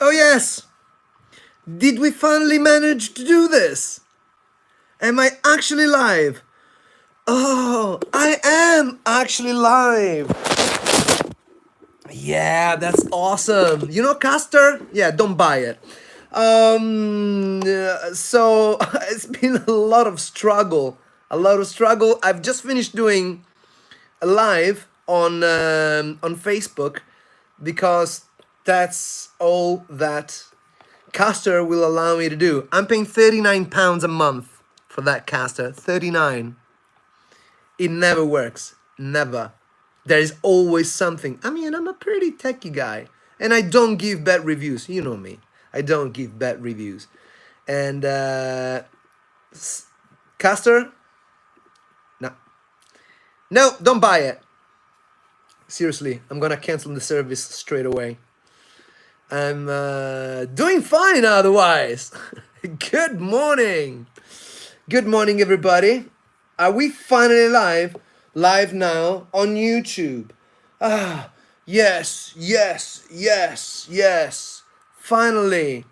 Oh yes! Did we finally manage to do this? Am I actually live? Oh, I am actually live! Yeah, that's awesome. You know Caster? Yeah, don't buy it. So it's been a lot of struggle. A lot of struggle. I've just finished doing a live on Facebook because that's all that Caster will allow me to do. I'm paying £39 a month for that Caster. 39. It never works. Never. There is always something. I mean, I'm a pretty techie guy. And I don't give bad reviews. You know me. I don't give bad reviews. And Caster? No. No, don't buy it. Seriously, I'm gonna cancel the service straight away. I'm doing fine otherwise. Good morning. Good morning, everybody. Are we finally live? Live now on YouTube. Ah, yes, yes, yes, yes. Finally.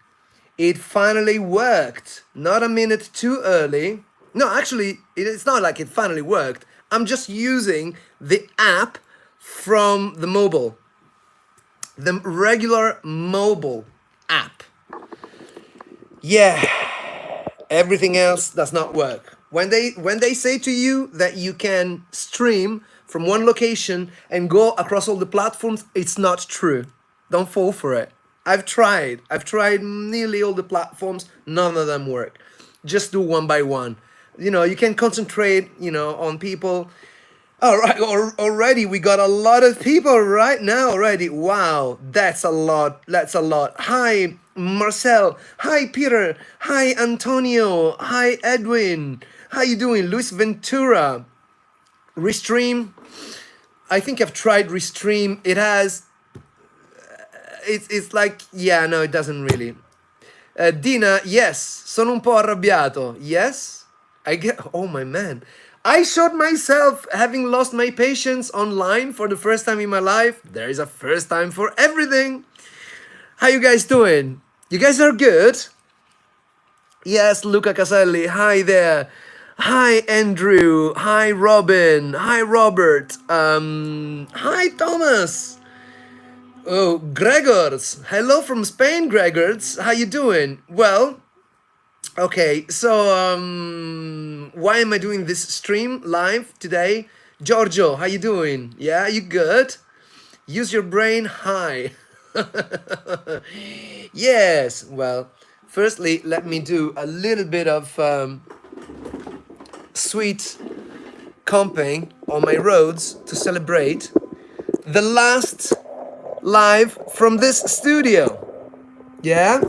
It finally worked. Not a minute too early. No, actually, it's not like it finally worked. I'm just using the app from the mobile. The regular mobile app. Yeah, everything else does not work. When they say to you that you can stream from one location and go across all the platforms, it's not true. Don't fall for it. I've tried nearly all the platforms, none of them work. Just do one by one. You know, you can concentrate, on people. All right, already we got a lot of people right now already. Wow, that's a lot. That's a lot. Hi, Marcel. Hi, Peter. Hi, Antonio. Hi, Edwin. How you doing? Luis Ventura. Restream. I think I've tried Restream. It has. It's like, yeah, no, it doesn't really. Dina, yes. Sono un po' arrabbiato. Yes. I get. Oh my man. I showed myself having lost my patience online for the first time in my life. There is a first time for everything. How you guys doing? You guys are good? Yes, Luca Caselli. Hi there. Hi, Andrew. Hi, Robin. Hi, Robert. Hi, Thomas. Oh, Gregors. Hello from Spain, Gregors. How you doing? Well, okay, so why am I doing this stream live today? Giorgio, how you doing? Yeah, you good? Use your brain. Hi. Yes, well, firstly, let me do a little bit of sweet comping on my Rhodes to celebrate the last live from this studio. Yeah?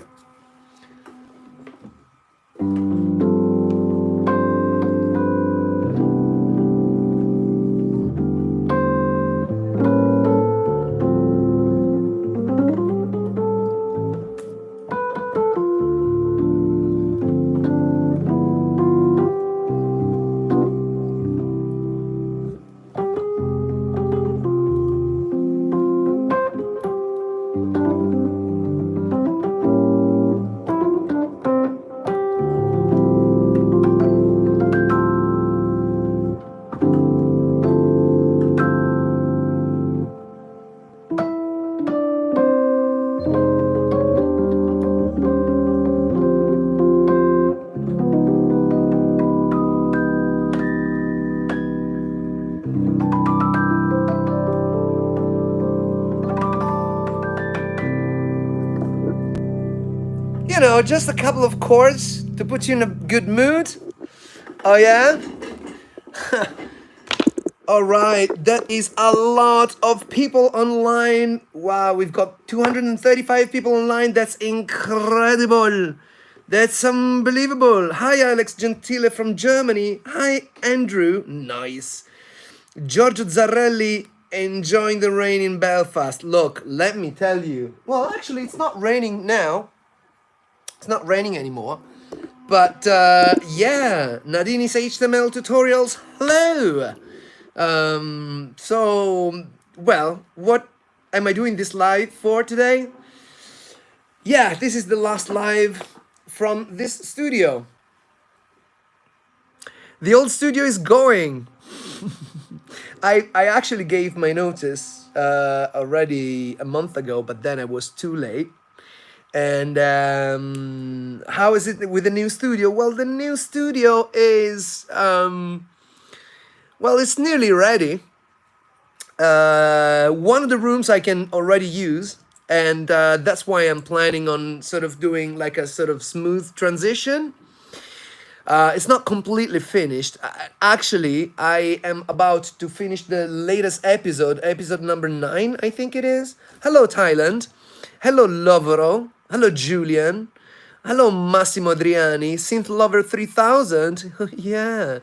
You know, just a couple of chords to put you in a good mood. Oh yeah? All right, that is a lot of people online. Wow, we've got 235 people online. That's incredible. That's unbelievable. Hi, Alex Gentile from Germany. Hi, Andrew. Nice. Giorgio Zarelli enjoying the rain in Belfast. Look, let me tell you. Well, actually, it's not raining now. It's not raining anymore. But yeah, Nadini's HTML tutorials. Hello. So, well, what am I doing this live for today? yeah, this is the last live from this studio. The old studio is going. I actually gave my notice already a month ago, but then I was too late. And how is it with the new studio? Well, the new studio is well, it's nearly ready. One of the rooms I can already use, and that's why I'm planning on sort of doing like a sort of smooth transition. It's not completely finished. Actually, I am about to finish the latest episode, episode number 9, I think it is. Hello, Thailand. Hello, Lovero. Hello, Julian. Hello, Massimo Adriani. Synth Lover 3000. Yeah.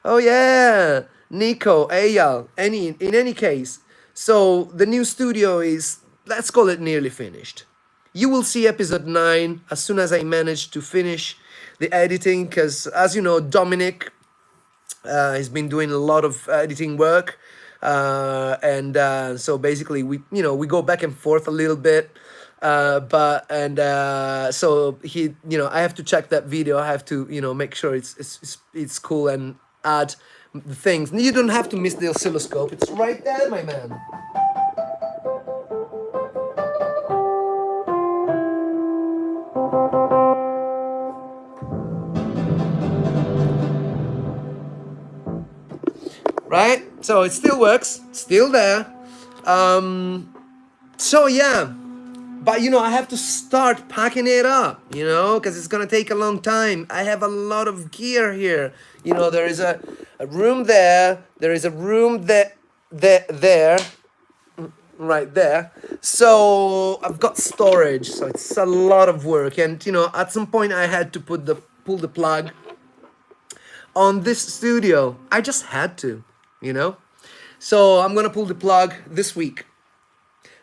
Oh, yeah. Nico, Eyal. In any case, so the new studio is, let's call it nearly finished. You will see episode 9 as soon as I manage to finish the editing, because as you know, Dominic has been doing a lot of editing work, and so basically we go back and forth a little bit, so he, I have to check that video. I have to make sure it's cool and add the things. You don't have to miss the oscilloscope. It's right there, my man. Right? So it still works, still there. So yeah, but I have to start packing it up, because it's gonna take a long time. I have a lot of gear here. There is a room there. There is a room there, right there. So I've got storage. So it's a lot of work, and at some point I had to pull the plug on this studio. I just had to. So I'm gonna pull the plug this week.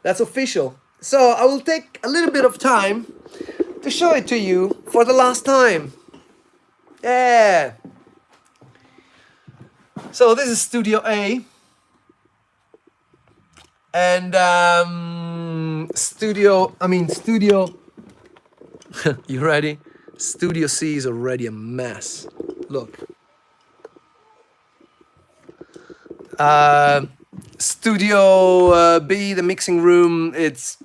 That's official. So I will take a little bit of time to show it to you for the last time. Yeah. So this is Studio A. And Studio you ready? Studio C is already a mess. Look. Studio B, the mixing room, it's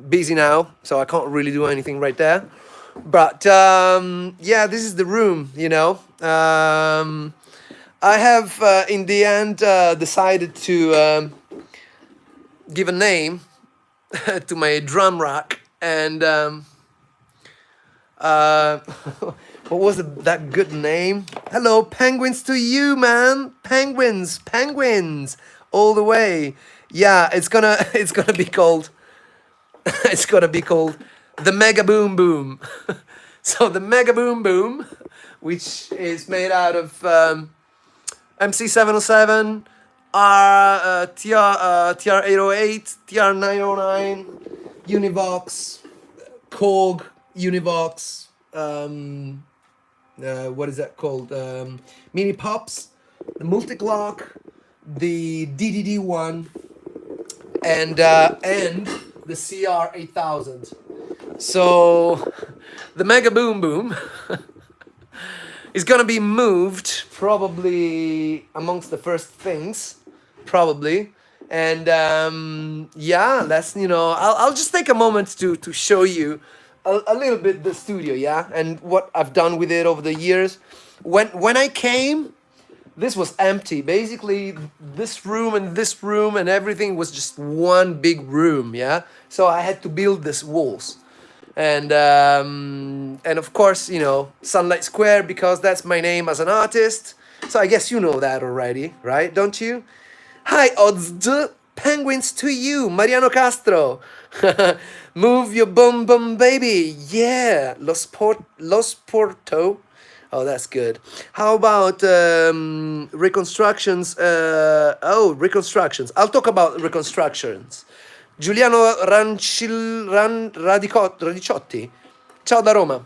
busy now, so I can't really do anything right there. But yeah, this is the room, I have in the end decided to give a name to my drum rack, and what was that good name? Hello, penguins to you, man. Penguins, all the way. Yeah, it's gonna be called. It's gonna be called the Mega Boom Boom. So the Mega Boom Boom, which is made out of MC707, TR808, TR909, Univox, Korg, Univox. What is that called? Mini Pops, the Multiclock, the DDD1, and the CR8000. So the Mega Boom Boom is gonna be moved probably amongst the first things, probably. And yeah, let's I'll just take a moment to show you a little bit the studio, yeah, and what I've done with it over the years. When I came, this was empty. Basically, this room and everything was just one big room, yeah. So I had to build these walls, and of course, Sunlight Square, because that's my name as an artist. So I guess you know that already, right? Don't you? Hi, Odds. Penguins to you, Mariano Castro. Move your bum bum baby. Yeah. Los Porto. Oh, that's good. How about reconstructions? Reconstructions. I'll talk about reconstructions. Giuliano Radiciotti. Ciao da Roma.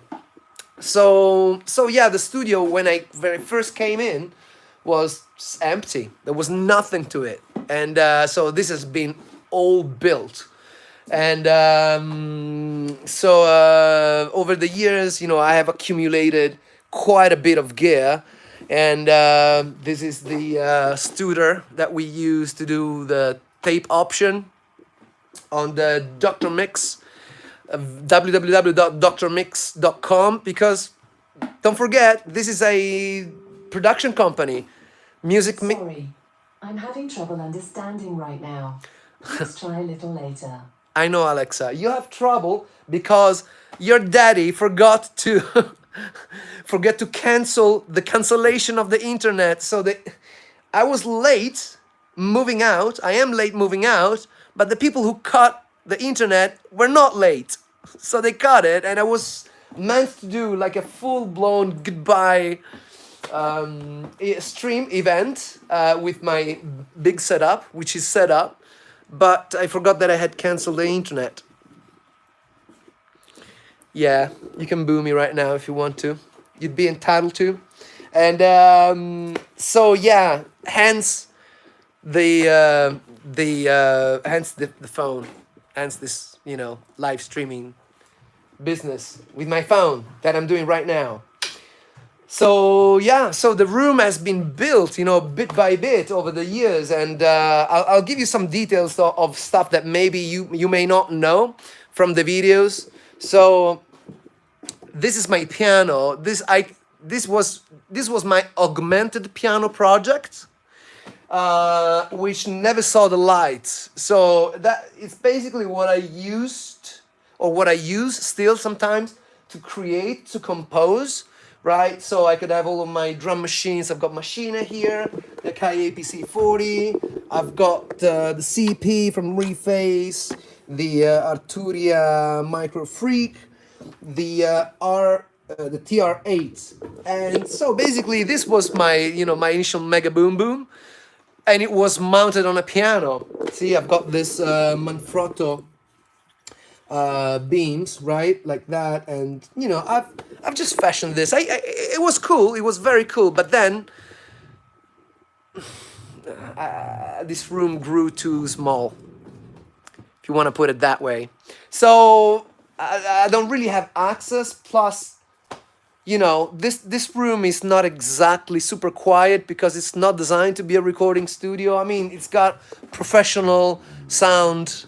So yeah, the studio, when I first came in, was empty. There was nothing to it. And so this has been all built. And over the years, I have accumulated quite a bit of gear. And this is the Studer that we use to do the tape option on the Dr. Mix, www.drmix.com, because don't forget, this is a production company. Sorry, I'm having trouble understanding right now. Let's try a little later. I know, Alexa, you have trouble because your daddy forgot to cancel the cancellation of the internet. So I was late moving out. I am late moving out, but the people who cut the internet were not late. So they cut it, and I was meant to do like a full-blown goodbye stream event with my big setup, which is set up, but I forgot that I had canceled the internet. Yeah, you can boo me right now if you want to. You'd be entitled to. And so yeah, hence the phone, hence this live streaming business with my phone that I'm doing right now. So yeah, so the room has been built, bit by bit over the years, and I'll give you some details of stuff that maybe you may not know from the videos. So this is my piano. This was my augmented piano project, which never saw the light. So that it's basically what I used, or what I use still sometimes to create, to compose. Right, so I could have all of my drum machines. I've got Machina here, the KAPC 40. I've got the CP from Reface, the Arturia Micro Freak, the the TR8. And so basically, this was my my initial Mega Boom Boom, and it was mounted on a piano. See, I've got this Manfrotto beams, right, like that, and I've just fashioned this. It was cool. It was very cool. But then this room grew too small, if you want to put it that way. So I don't really have access. Plus, this room is not exactly super quiet because it's not designed to be a recording studio. I mean, it's got professional sound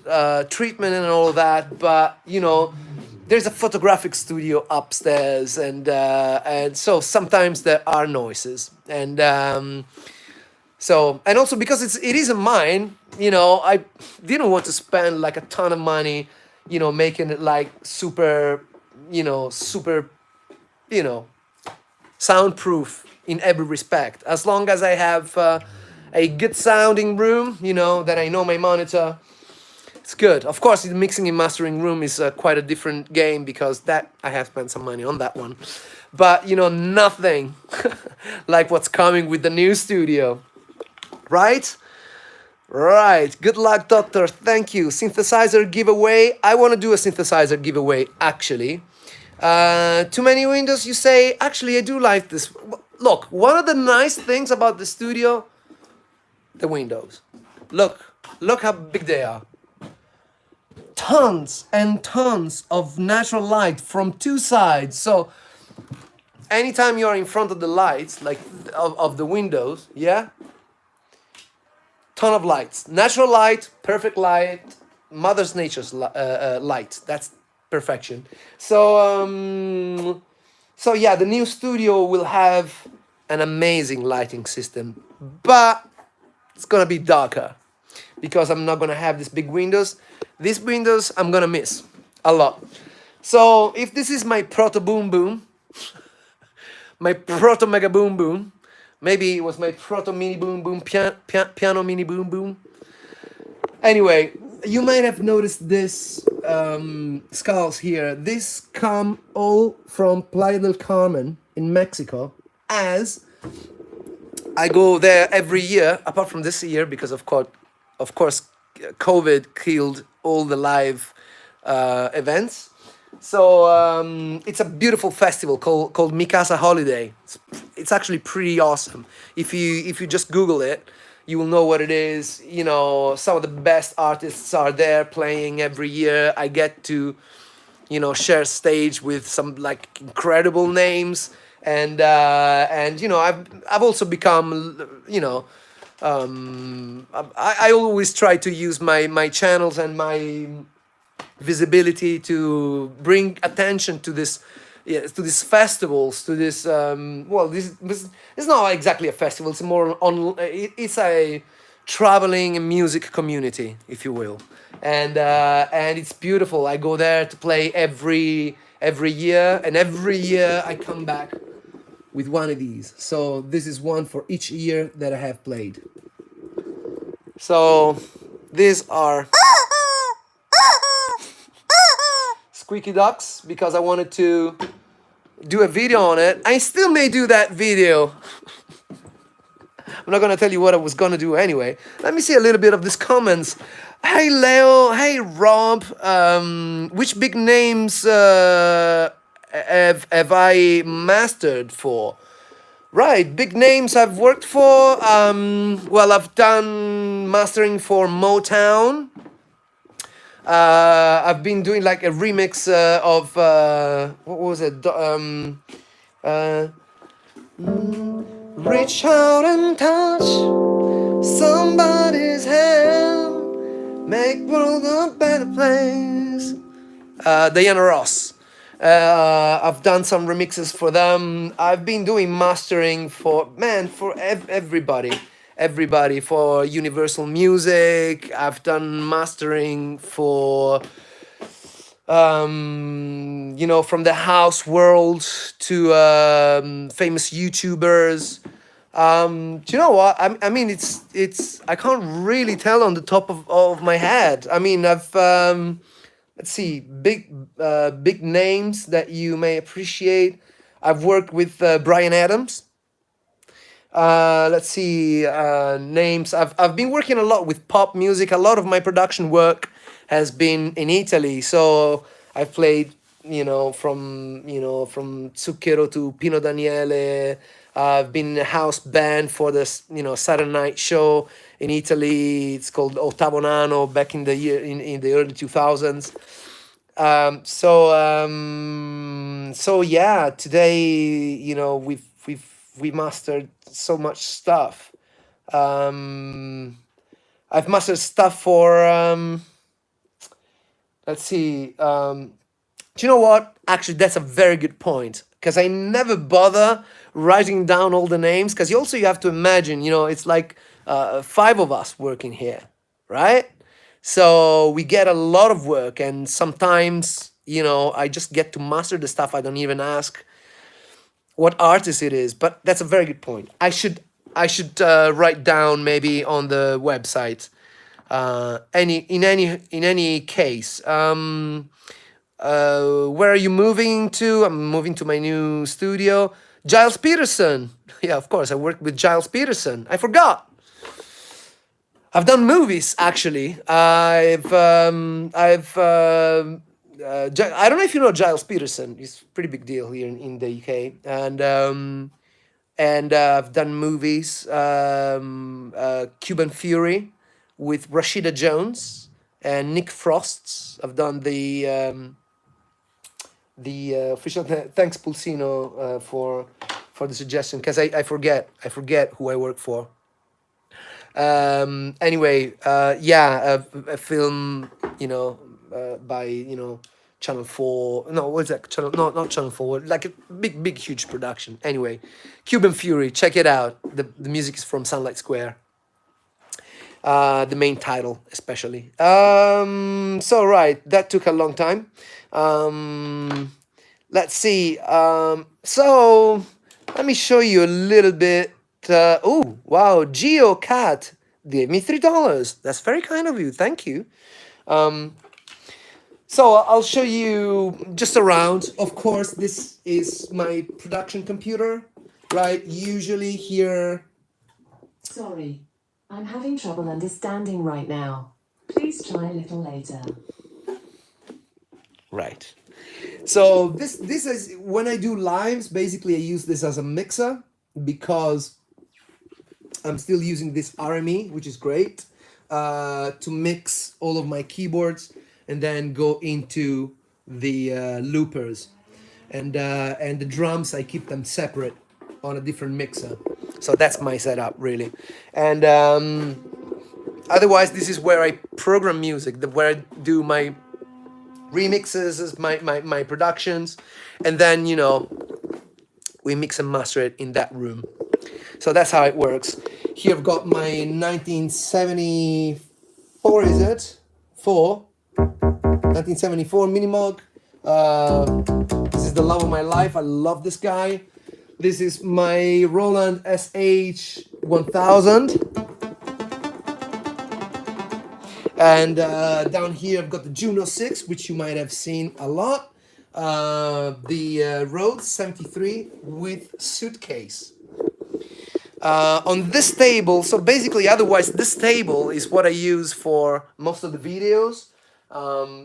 treatment and all of that, but there's a photographic studio upstairs, and so sometimes there are noises, and also because it isn't mine, I didn't want to spend like a ton of money, making it like super soundproof in every respect. As long as I have a good sounding room, that I know my monitor, it's good. Of course, the mixing and mastering room is quite a different game, because that I have spent some money on that one. But nothing like what's coming with the new studio, right? Right. Good luck, Doctor. Thank you. Synthesizer giveaway. I want to do a synthesizer giveaway, actually. Too many windows, you say? Actually, I do like this. Look, one of the nice things about the studio, the windows. Look how big they are. Tons and tons of natural light from two sides. So anytime you're in front of the lights, like of the windows, yeah, ton of lights, natural light, perfect light, Mother's Nature's light. That's perfection. So yeah, the new studio will have an amazing lighting system, but it's gonna be darker because I'm not gonna have these big windows. These windows I'm gonna miss a lot. So if this is my proto boom boom, my proto mega boom boom, maybe it was my proto mini boom boom, piano mini boom boom. Anyway, you might have noticed this skulls here. These come all from Playa del Carmen in Mexico, as I go there every year, apart from this year, because of course, COVID killed all the live events. So it's a beautiful festival called Mi Casa Holiday. It's actually pretty awesome. If you just Google it, you will know what it is. You know, some of the best artists are there playing every year. I get to, you know, share stage with some like incredible names, and you know, I've also become, you know, I always try to use my channels and my visibility to bring attention to this, yeah, to these festivals, to this well, this it's not exactly a festival, it's more on it's a traveling music community, if you will. And it's beautiful. I go there to play every year, and every year I come back with one of these. So this is one for each year that I have played. So these are squeaky ducks because I wanted to do a video on it. I still may do that video. I'm not gonna tell you what I was gonna do anyway. Let me see a little bit of these comments. Hey Leo, hey Rob, which big names have I mastered for? Right, big names I've worked for. Well, I've done mastering for Motown. I've been doing like a remix of what was it? Reach out and touch somebody's hand, make world a better place. Diana Ross. I've done some remixes for them. I've been doing mastering for everybody for Universal Music. I've done mastering for you know, from the house world to famous YouTubers. Do you know what? I mean, it's I can't really tell on the top of my head. I mean, I've let's see, big names that you may appreciate. I've worked with Brian Adams. Let's see, names. I've been working a lot with pop music. A lot of my production work has been in Italy. So I've played, you know, from Zucchero to Pino Daniele. I've been in a house band for this, you know, Saturday night show in Italy. It's called Ottavo Nano back in the year in the early 2000s. So yeah, today, you know, we mastered so much stuff. I've mastered stuff for let's see. Do you know what? Actually, that's a very good point, because I never bother writing down all the names, because you have to imagine, you know, it's like 5 of us working here, right? So we get a lot of work, and sometimes, you know, I just get to master the stuff. I don't even ask what artist it is. But that's a very good point. I should write down maybe on the website. In any case, where are you moving to? I'm moving to my new studio. Giles Peterson. Yeah, of course, I worked with Giles Peterson. I forgot. I've done movies, actually. I don't know if you know Giles Peterson. He's a pretty big deal here in the UK, and I've done movies. Cuban Fury with Rashida Jones and Nick Frost. I've done the official. Thanks, Pulsino, for the suggestion, because I forget who I work for. Anyway, yeah, a film, you know, by, you know, Channel 4. No, what's that? Channel, no, not Channel 4. Like a big, huge production. Anyway, Cuban Fury. Check it out. The music is from Sunlight Square. The main title, especially. So right, that took a long time. Let's see. So let me show you a little bit. Oh, wow, Geo Cat gave me $3. That's very kind of you. Thank you. So I'll show you just around. Of course, this is my production computer, right? Usually here. Sorry, I'm having trouble understanding right now. Please try a little later. Right. So this is when I do lives. Basically, I use this as a mixer because I'm still using this RME, which is great, to mix all of my keyboards and then go into the loopers. And the drums, I keep them separate on a different mixer. So that's my setup, really. And otherwise, this is where I program music, where I do my remixes, my productions, and then, you know, we mix and master it in that room. So that's how it works. Here I've got my 1974, is it? 1974 Minimoog. This is the love of my life. I love this guy. This is my Roland SH1000. And down here I've got the Juno 6, which you might have seen a lot. The Rhodes 73 with suitcase. On this table, so basically, otherwise, this table is what I use for most of the videos.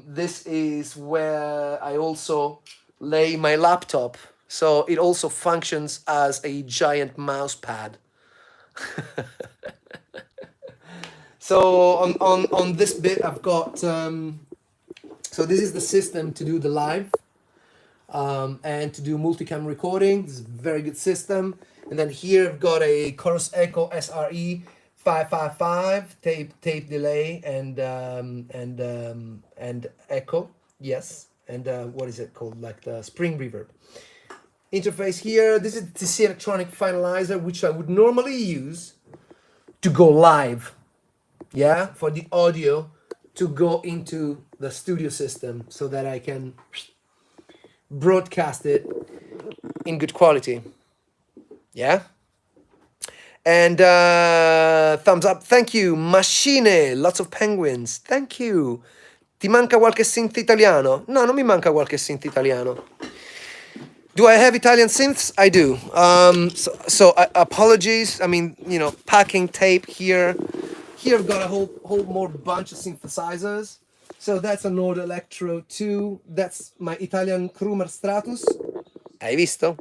This is where I also lay my laptop, so it also functions as a giant mouse pad. So on this bit, I've got, so this is the system to do the live and to do multicam recording. This is a very good system. And then here I've got a Chorus Echo SRE 555 tape delay and echo, yes, and what is it called, like the spring reverb interface here. This is the TC electronic finalizer, which I would normally use to go live, yeah, for the audio to go into the studio system so that I can broadcast it in good quality. Yeah. And thumbs up. Thank you. Machine. Lots of penguins. Thank you. Ti manca qualche synth italiano? No, non mi manca qualche synth italiano. Do I have Italian synths? I do. So apologies. I mean, you know, packing tape here. Here I've got a whole more bunch of synthesizers. So that's a Nord Electro 2. That's my Italian Krummer Stratus. Hai visto?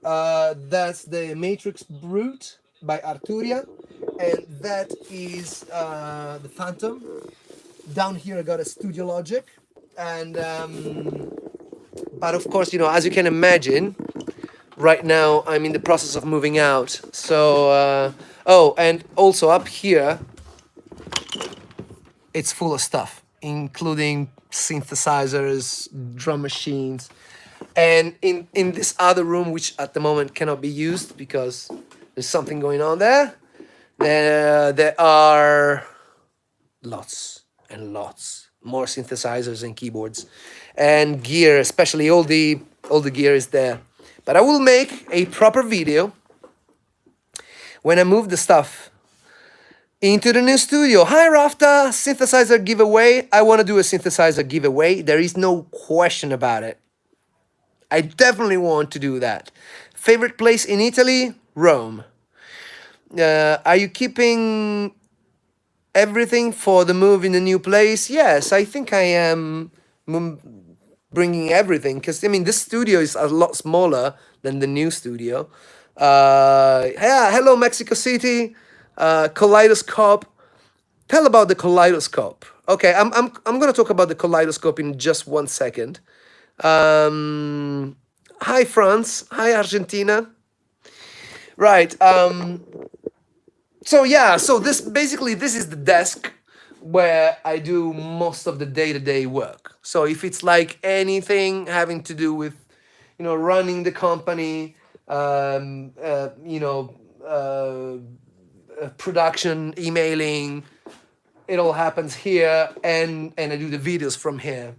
That's the Matrix Brute by Arturia, and that is the Phantom. Down here I got a Studio Logic, and but of course, you know, as you can imagine, right now I'm in the process of moving out. So oh, and also up here it's full of stuff, including synthesizers, drum machines. And in this other room, which at the moment cannot be used because there's something going on there, there are lots and lots more synthesizers and keyboards and gear, especially all the gear is there. But I will make a proper video when I move the stuff into the new studio. Hi Rafta, synthesizer giveaway. I want to do a synthesizer giveaway. There is no question about it. I definitely want to do that. Favorite place in Italy? Rome. Are you keeping everything for the move in the new place? Yes, I think I am bringing everything, because I mean this studio is a lot smaller than the new studio. Yeah, hello Mexico City. Kaleidoscope. Tell about the kaleidoscope. Okay, I'm gonna talk about the kaleidoscope in just 1 second. Hi France, hi Argentina. Right. So yeah, so this is the desk where I do most of the day-to-day work. So if it's like anything having to do with, you know, running the company, you know, production, emailing, it all happens here, and I do the videos from here.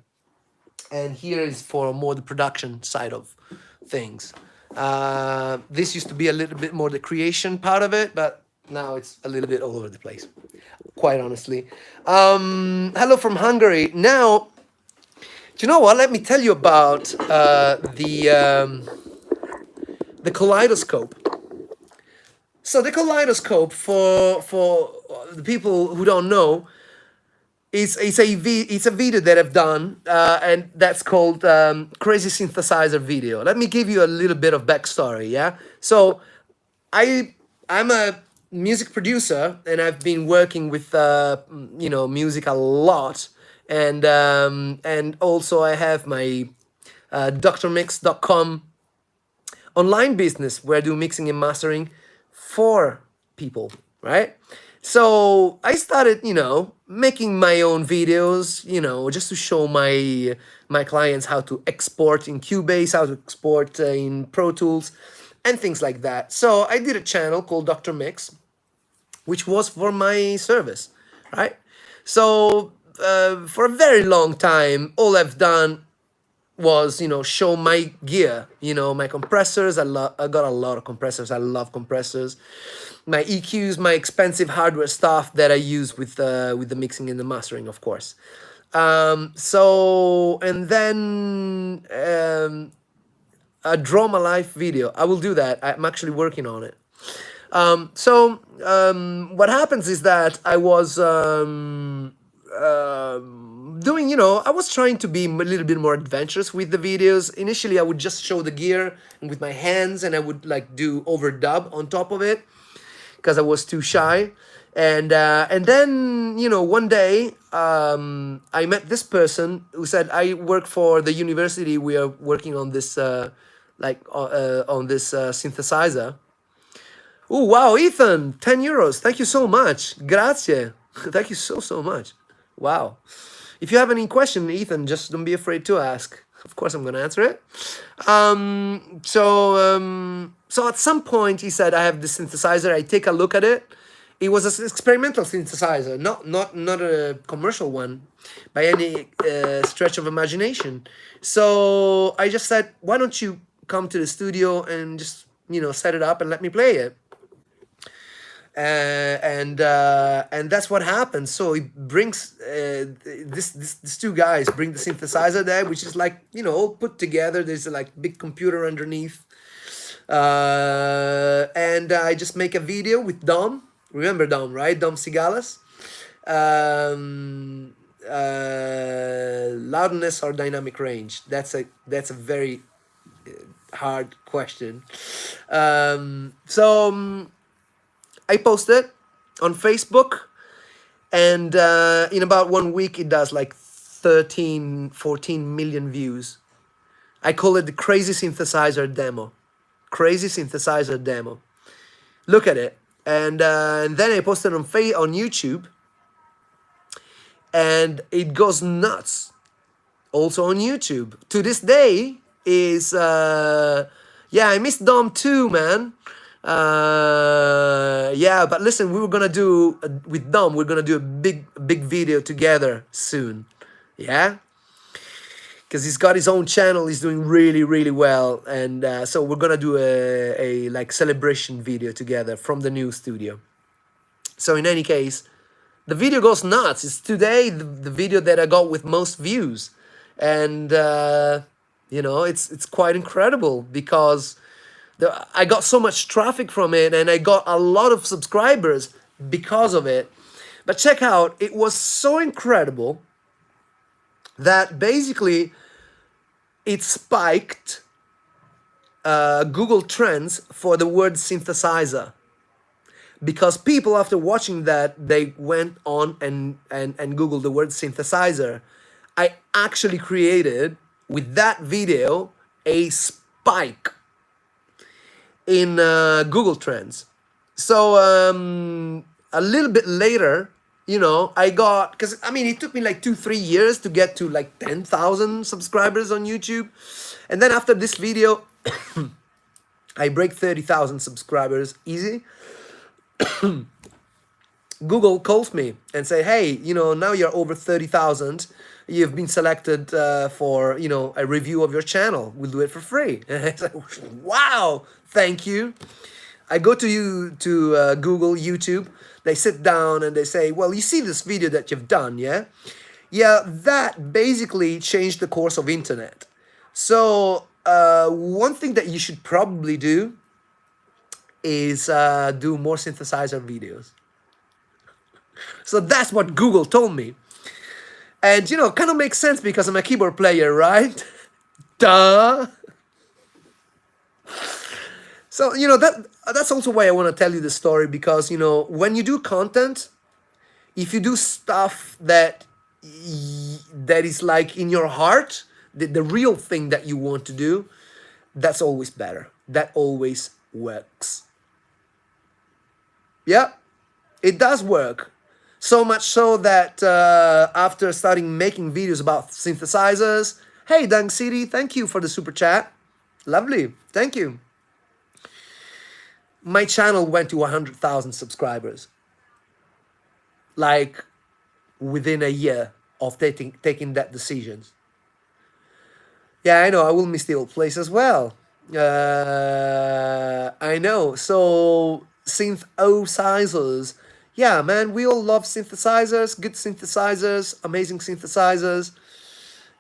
And here is for more the production side of things. This used to be a little bit more the creation part of it, but now it's a little bit all over the place, quite honestly. Hello from Hungary. Now, do you know what? Let me tell you about the kaleidoscope. So the kaleidoscope, for the people who don't know, it's a video that I've done, and that's called Crazy Synthesizer Video. Let me give you a little bit of backstory, yeah? So I'm a music producer, and I've been working with you know, music a lot, and also I have my drmix.com online business where I do mixing and mastering for people, right? So I started, you know, making my own videos, you know, just to show my clients how to export in Cubase, how to export in Pro Tools, and things like that. So I did a channel called Dr. Mix, which was for my service, right? So for a very long time, all I've done was, you know, show my gear, you know, my compressors. I got a lot of compressors. I love compressors. My EQs, my expensive hardware stuff that I use with the mixing and the mastering, of course. So and then a Draw My Life video. I will do that. I'm actually working on it. What happens is that I was doing, you know, I was trying to be a little bit more adventurous with the videos. Initially, I would just show the gear and with my hands, and I would like do overdub on top of it because I was too shy. And then, you know, one day I met this person who said, I work for the university. We are working on this on this synthesizer. Oh, wow, Ethan, 10 euros. Thank you so much. Grazie. Thank you so much. Wow. If you have any question, Ethan, just don't be afraid to ask. Of course, I'm going to answer it. So at some point, he said, I have this synthesizer. I take a look at it. It was an experimental synthesizer, not a commercial one by any stretch of imagination. So I just said, why don't you come to the studio and just, you know, set it up and let me play it. And that's what happens. So it brings these two guys bring the synthesizer there, which is like, you know, all put together. There's a like big computer underneath, and I just make a video with Dom. Remember Dom, right? Dom Sigalas. Loudness or dynamic range? That's a very hard question. I posted on Facebook, and in about 1 week, it does like 13, 14 million views. I call it the Crazy Synthesizer Demo. Crazy Synthesizer Demo. Look at it. And then I posted on YouTube, and it goes nuts. Also on YouTube. To this day, is... yeah, I miss Dom too, man. Yeah, but listen, we were gonna do with Dom. We're gonna do a big video together soon. Yeah, because he's got his own channel. He's doing really well, and so we're gonna do a like celebration video together from the new studio. So in any case, the video goes nuts. It's today the video that I got with most views, and you know, it's quite incredible because I got so much traffic from it, and I got a lot of subscribers because of it. But check out, it was so incredible that basically it spiked Google Trends for the word synthesizer. Because people, after watching that, they went on and Googled the word synthesizer. I actually created, with that video, a spike in Google Trends. So a little bit later, you know, I got, because I mean, it took me like 2-3 years to get to like 10,000 subscribers on YouTube. And then after this video, I break 30,000 subscribers easy. Google calls me and say, hey, you know, now you're over 30,000. You've been selected for, you know, a review of your channel. We'll do it for free. And I said, wow, thank you. I go to Google, YouTube. They sit down and they say, well, you see this video that you've done, yeah? Yeah, that basically changed the course of internet. So one thing that you should probably do is do more synthesizer videos. So that's what Google told me. And, you know, kind of makes sense because I'm a keyboard player, right? Duh. So that's also why I want to tell you the story, because when you do content, if you do stuff that is like in your heart, the real thing that you want to do, that's always better. That always works. Yeah, it does work. So much so that after starting making videos about synthesizers, hey, Dunk City, thank you for the super chat. Lovely, thank you. My channel went to 100,000 subscribers, like within a year of taking that decisions. Yeah, I know. I will miss the old place as well. I know. So synthesizers. Yeah, man, we all love synthesizers, good synthesizers, amazing synthesizers.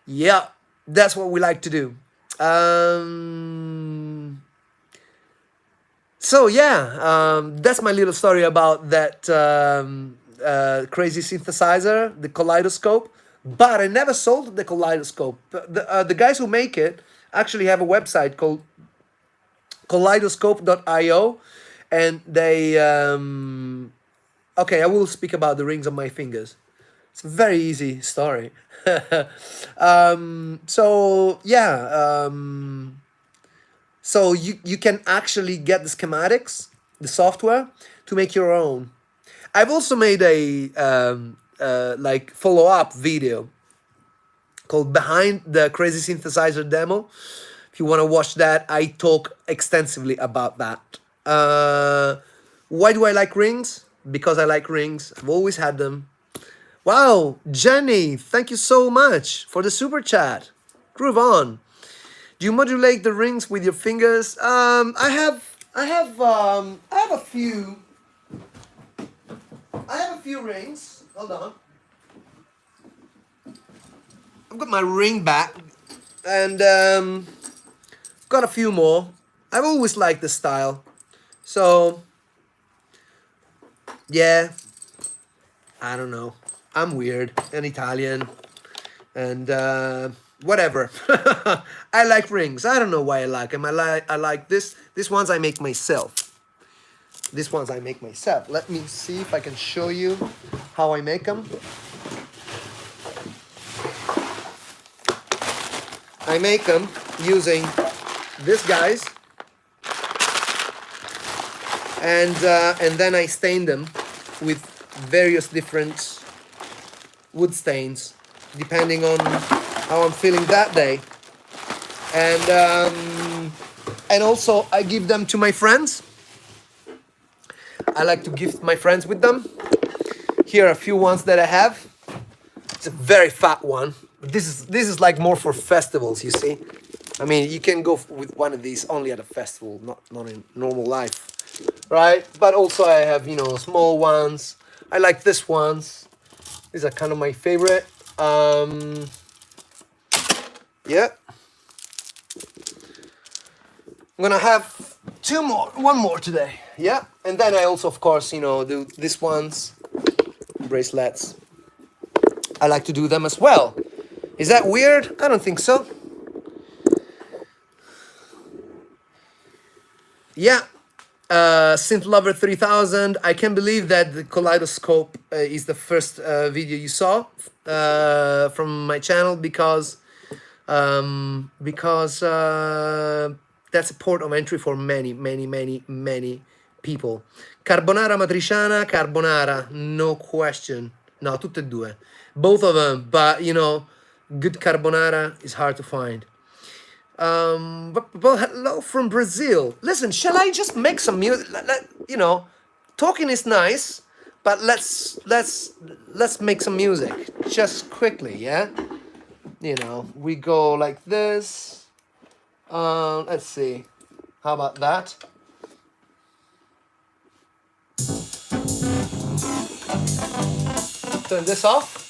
Yeah, that's what we like to do. So yeah, that's my little story about that crazy synthesizer, the kaleidoscope. But I never sold the kaleidoscope. The guys who make it actually have a website called kaleidoscope.io, and they okay, I will speak about the rings on my fingers. It's a very easy story. So yeah, so you can actually get the schematics, the software, to make your own. I've also made a like follow-up video called Behind the Crazy Synthesizer Demo. If you want to watch that, I talk extensively about that. Why do I like rings? Because I like rings. I've always had them. Wow, Jenny, thank you so much for the super chat. Groove on. Do you modulate the rings with your fingers? I have a few. I have a few rings. Hold on. I've got my ring back, and got a few more. I've always liked the style, so yeah. I don't know. I'm weird and Italian, and whatever. I like rings. I don't know why I like them. I like this. These ones I make myself. These ones I make myself. Let me see if I can show you how I make them. I make them using these guys, and then I stain them with various different wood stains, depending on how I'm feeling that day. And also I give them to my friends. I like to gift my friends with them. Here are a few ones that I have. It's a very fat one. This is like more for festivals, you see. I mean, you can go with one of these only at a festival, not in normal life, right? But also I have, small ones. I like this ones. These are kind of my favorite. Yeah. I'm gonna have one more today. Yeah. And then I also, of course, do these ones, bracelets. I like to do them as well. Is that weird? I don't think so. Yeah. Synth Lover 3000. I can't believe that the kaleidoscope is the first video you saw from my channel, because that's a port of entry for many people. Carbonara matriciana, carbonara, no question. No, tutte e due. Both of them, but good carbonara is hard to find. But hello from Brazil. Listen, shall I just make some music? Talking is nice, but let's make some music just quickly, yeah. We go like this. Let's see. How about that? Turn this off.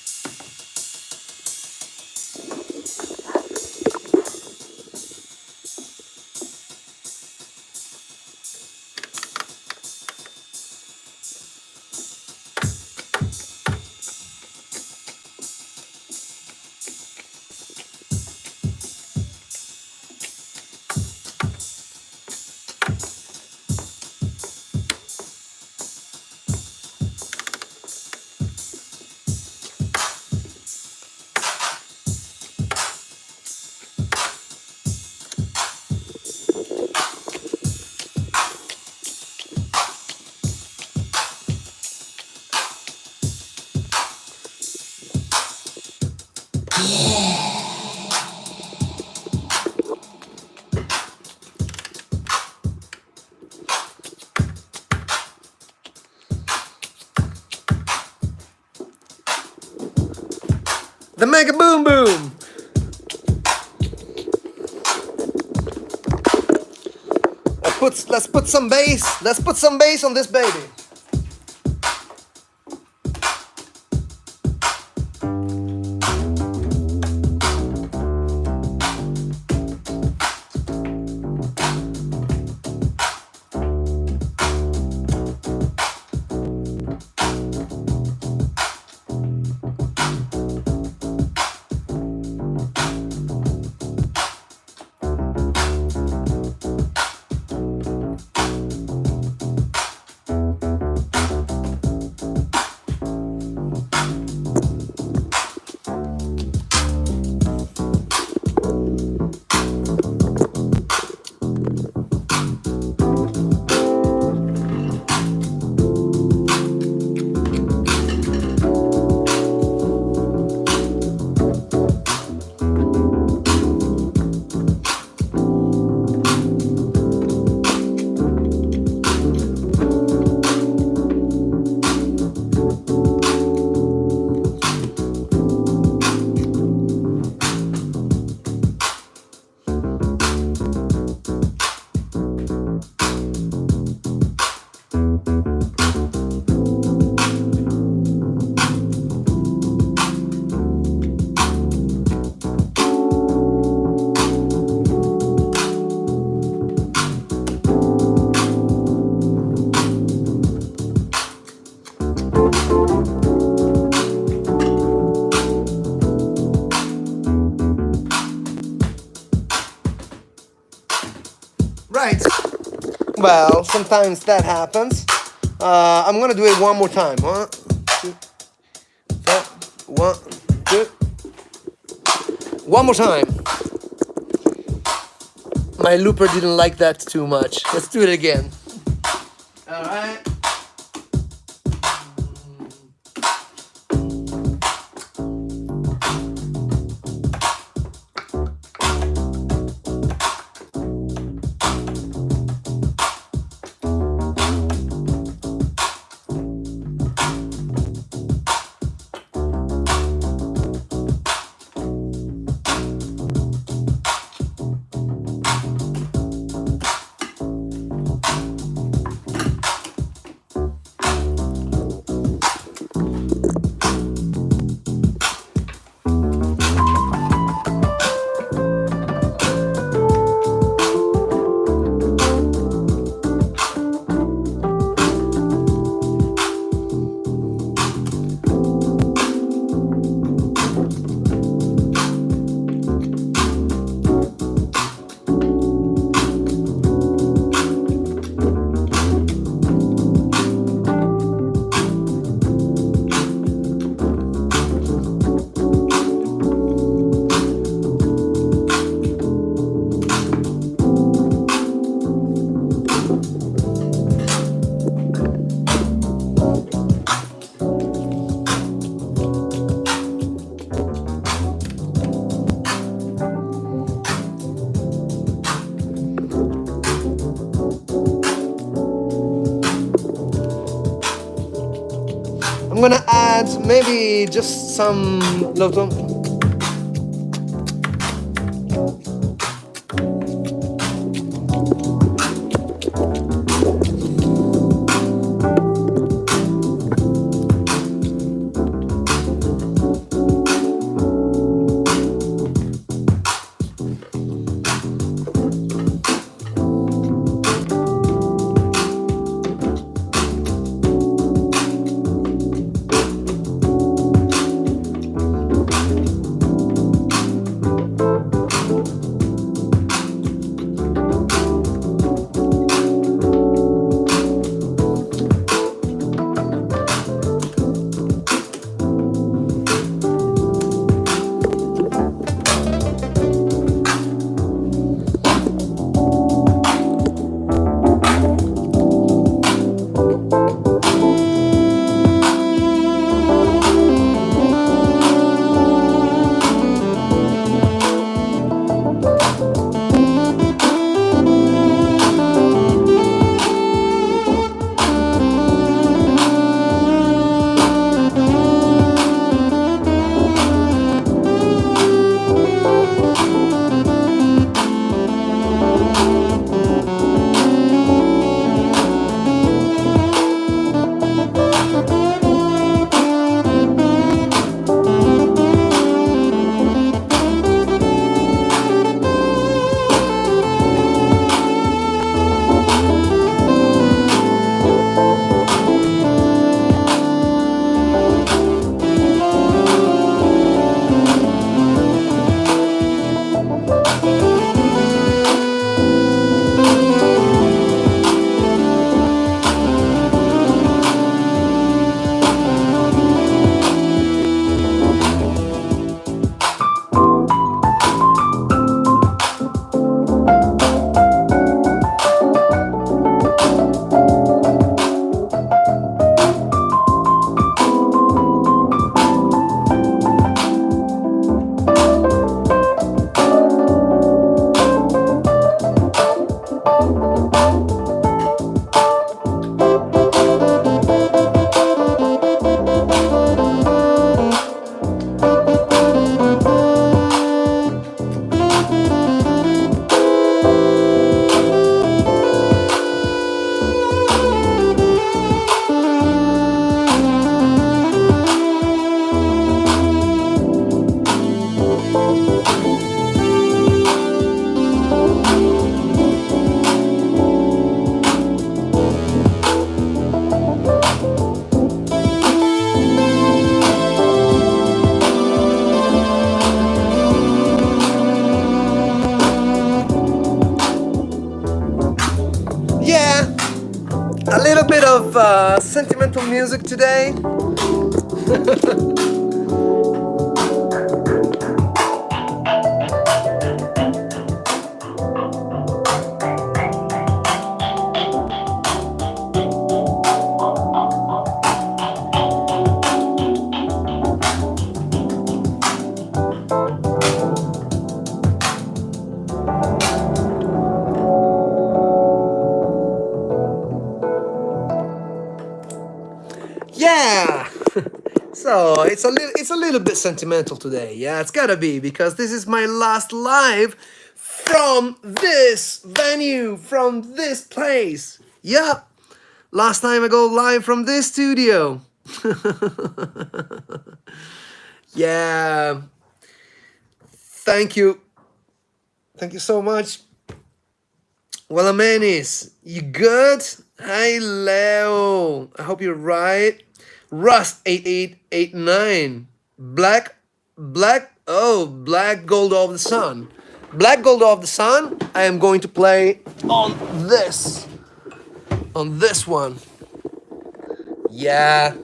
The Mega Boom Boom. Let's put some bass. Let's put some bass on this baby. Right. Well, sometimes that happens. I'm gonna do it one more time. 1, 2, 4, 1, 2. One more time. My looper didn't like that too much. Let's do it again. All right. I'm gonna add maybe just some low tone. A little bit of sentimental music today. Yeah. So it's a little bit sentimental today. Yeah, it's gotta be because this is my last live from this venue, from this place. Yeah. Last time I go live from this studio. Yeah. Thank you. Thank you so much. Well, Amanis, you good? Hi, Leo. I hope you're right. Rust 8889. Black Gold of the Sun. Black Gold of the Sun. I am going to play on this one. Yeah.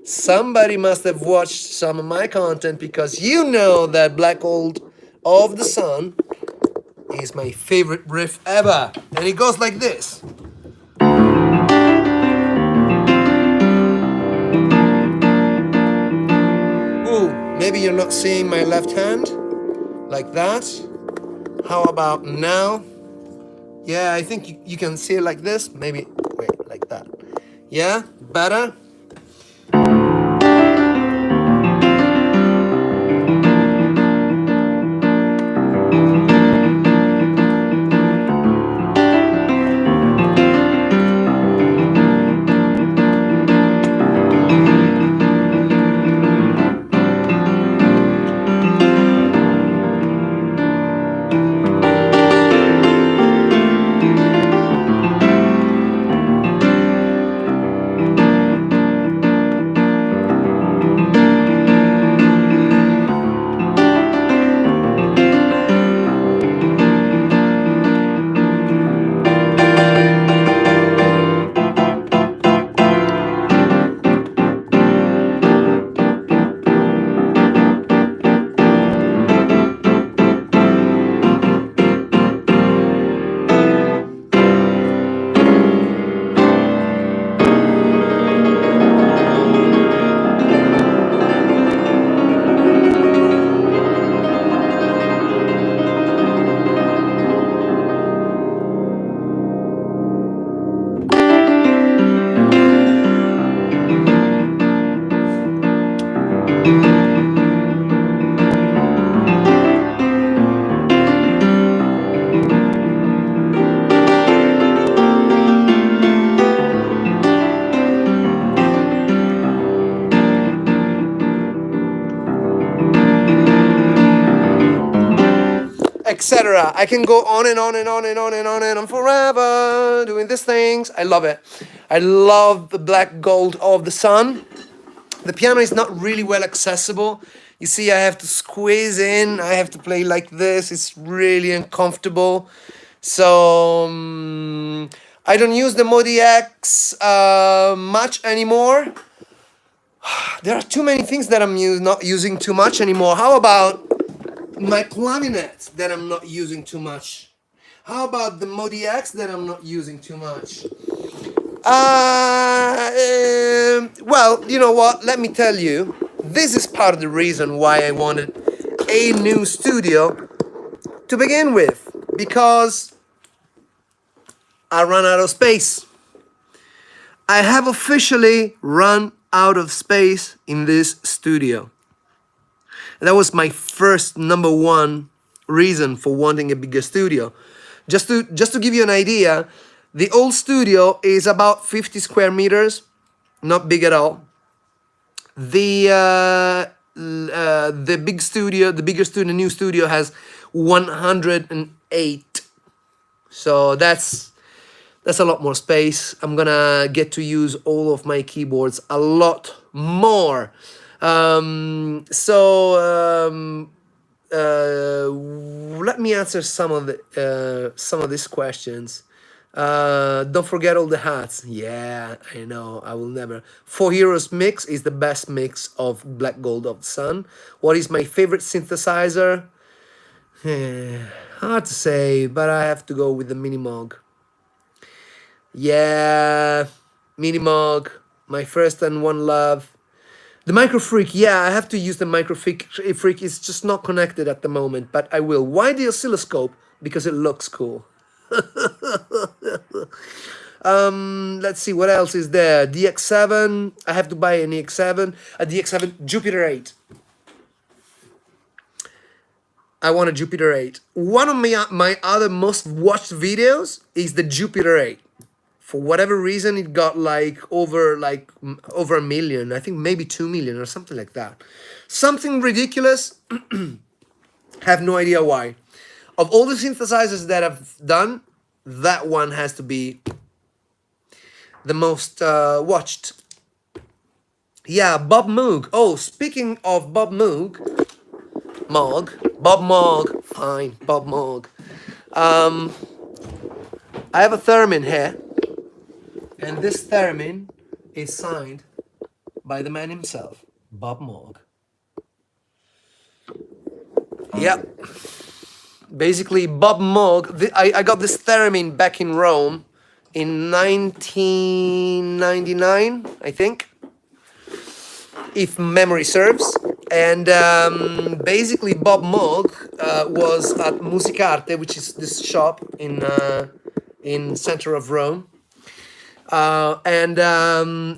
Somebody must have watched some of my content because you know that Black Gold of the Sun is my favorite riff ever. And it goes like this. Ooh, maybe you're not seeing my left hand like that. How about now? Yeah, I think you can see it like this. Maybe, wait, like that. Yeah, better? Etc. I can go on and on and on and on and on and on forever doing these things. I love it. I love the Black Gold of the Sun. The piano is not really well accessible. You see, I have to squeeze in. I have to play like this. It's really uncomfortable. So I don't use the Modi X much anymore. There are too many things that I'm not using too much anymore. How about my clarinet that I'm not using too much? How about the Modi X that I'm not using too much? Well, you know what? Let me tell you. This is part of the reason why I wanted a new studio to begin with. Because I ran out of space. I have officially run out of space in this studio. That was my first number one reason for wanting a bigger studio. Just to give you an idea, the old studio is about 50 square meters, not big at all. The bigger studio, the new studio has 108. So that's a lot more space. I'm gonna get to use all of my keyboards a lot more. Let me answer some of these questions. Don't forget all the hats. Yeah, I know. I will never. Four Heroes mix is the best mix of Black Gold of the Sun. What is my favorite synthesizer? Hard to say, but I have to go with the Minimoog. Yeah, Minimoog, my first and one love. The Micro Freak, yeah, I have to use the Micro Freak. Freak is just not connected at the moment, but I will. Why the oscilloscope? Because it looks cool. Let's see what else is there. DX7. I have to buy an EX7. A DX7 Jupiter 8. I want a Jupiter 8. One of my other most watched videos is the Jupiter 8. For whatever reason, it got over a million. I think maybe 2 million or something like that. Something ridiculous. Have no idea why. Of all the synthesizers that I've done, that one has to be the most watched. Yeah, Bob Moog. Oh, speaking of Bob Moog, Bob Moog, fine, Bob Moog. I have a theremin here, and this theremin is signed by the man himself, Bob Moog. Yeah, basically Bob Moog. I got this theremin back in Rome in 1999, I think, if memory serves. And basically Bob Moog was at Musicarte, which is this shop in center of Rome. And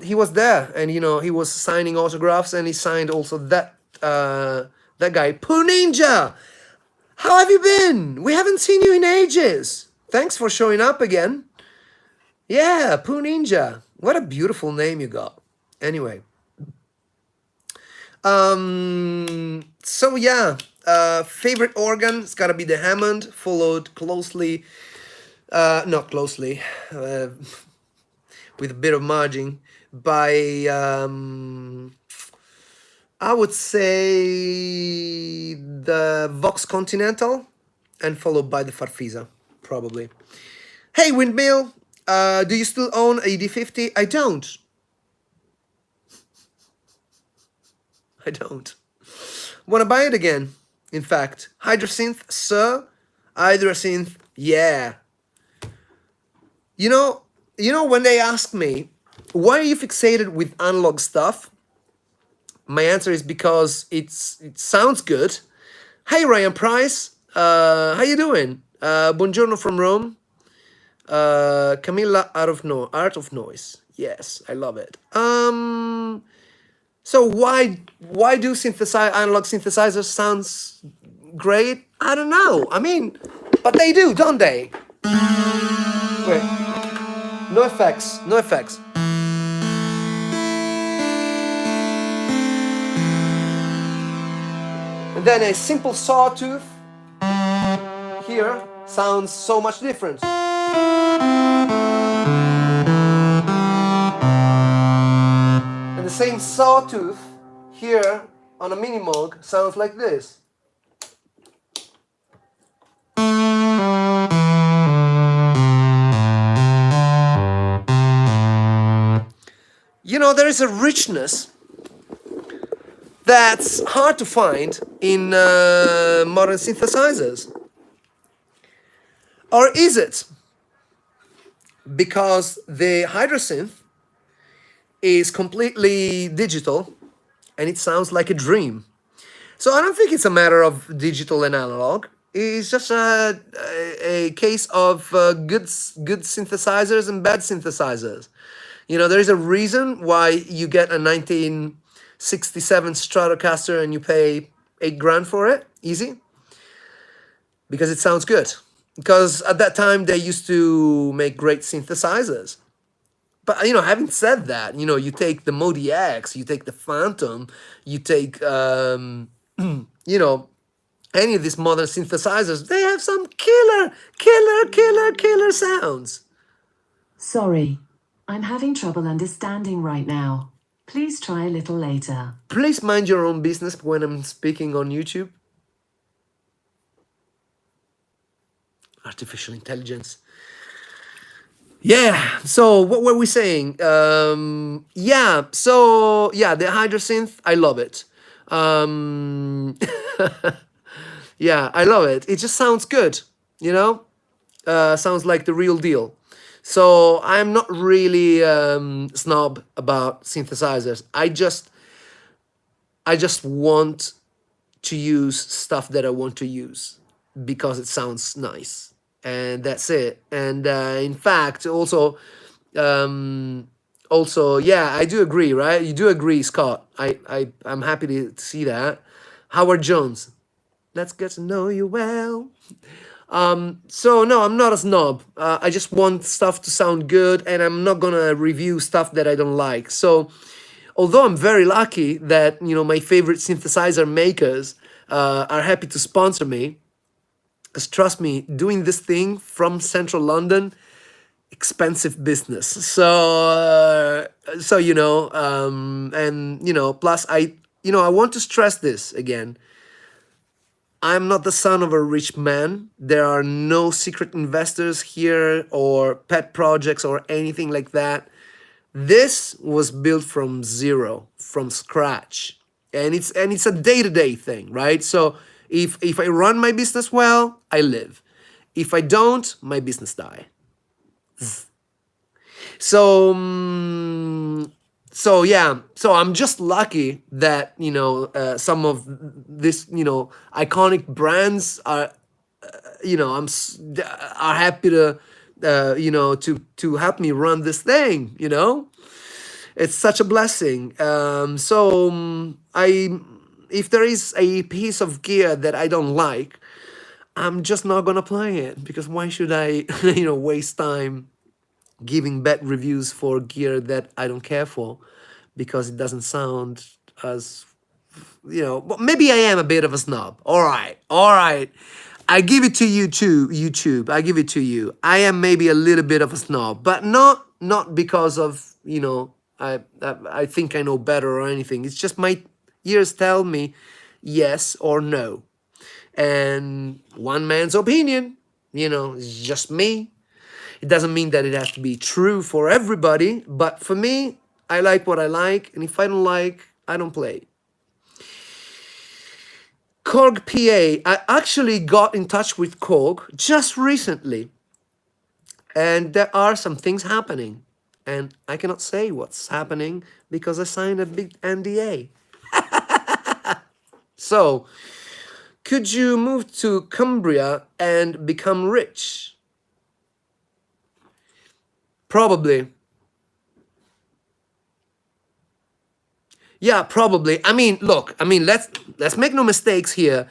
he was there, and he was signing autographs, and he signed also that guy, Poo Ninja. How have you been? We haven't seen you in ages. Thanks for showing up again. Yeah, Poo Ninja. What a beautiful name you got. Anyway. So yeah, favorite organ, it's gotta be the Hammond, followed closely, not closely, with a bit of margin, by, I would say the Vox Continental, and followed by the Farfisa, probably. Hey, Windmill, do you still own a D50? I don't. I don't. Want to buy it again, in fact. Hydrasynth, sir? Hydrasynth, yeah. You know, when they ask me, why are you fixated with analog stuff? My answer is because it sounds good. Hey, Ryan Price. How you doing? Buongiorno from Rome. Camilla, Art of Noise. Yes, I love it. So why do analog synthesizers sounds great? I don't know. I mean, but they do, don't they? Wait. No effects. No effects. And then a simple sawtooth here sounds so much different. And the same sawtooth here on a Minimoog sounds like this. There is a richness that's hard to find in modern synthesizers. Or is it because the Hydrasynth is completely digital and it sounds like a dream? So I don't think it's a matter of digital and analog. It's just a case of good synthesizers and bad synthesizers. There is a reason why you get a 1967 Stratocaster and you pay $8,000 for it, easy. Because it sounds good. Because at that time they used to make great synthesizers. But having said that, you take the Modi X, you take the Phantom, you take any of these modern synthesizers, they have some killer sounds. Sorry, I'm having trouble understanding right now. Please try a little later. Please mind your own business when I'm speaking on YouTube. Artificial intelligence. Yeah. So what were we saying? Yeah. So yeah, the Hydra synth, I love it. Um, yeah, I love it. It just sounds good. You know, sounds like the real deal. So I'm not really snob about synthesizers. I just want to use stuff that I want to use because it sounds nice, and that's it. And in fact, um, yeah, I do agree, right? You do agree, Scott. I'm happy to see that. Howard Jones, let's get to know you well. So no, I'm not a snob. I just want stuff to sound good, and I'm not gonna review stuff that I don't like. So although I'm very lucky that my favorite synthesizer makers are happy to sponsor me, because trust me, doing this thing from central London, expensive business. So and plus I want to stress this again. I'm not the son of a rich man. There are no secret investors here or pet projects or anything like that. This was built from zero, from scratch. And it's a day-to-day thing, right? So if I run my business well, I live. If I don't, my business die. So so yeah, so I'm just lucky that some of this iconic brands are are happy to to help me run this thing. It's such a blessing. So I if there is a piece of gear that I don't like, I'm just not gonna play it, because why should I waste time giving bad reviews for gear that I don't care for, because it doesn't sound as but maybe I am a bit of a snob. All right, all right. I give it to you too, YouTube. I give it to you. I am maybe a little bit of a snob, but not because of I think I know better or anything. It's just my ears tell me yes or no, and one man's opinion. It's just me. It doesn't mean that it has to be true for everybody, but for me, I like what I like, and if I don't like, I don't play. Korg PA. I actually got in touch with Korg just recently, and there are some things happening. And I cannot say what's happening because I signed a big NDA. So, could you move to Cumbria and become rich? Probably. Yeah, probably. I mean, look, let's make no mistakes here.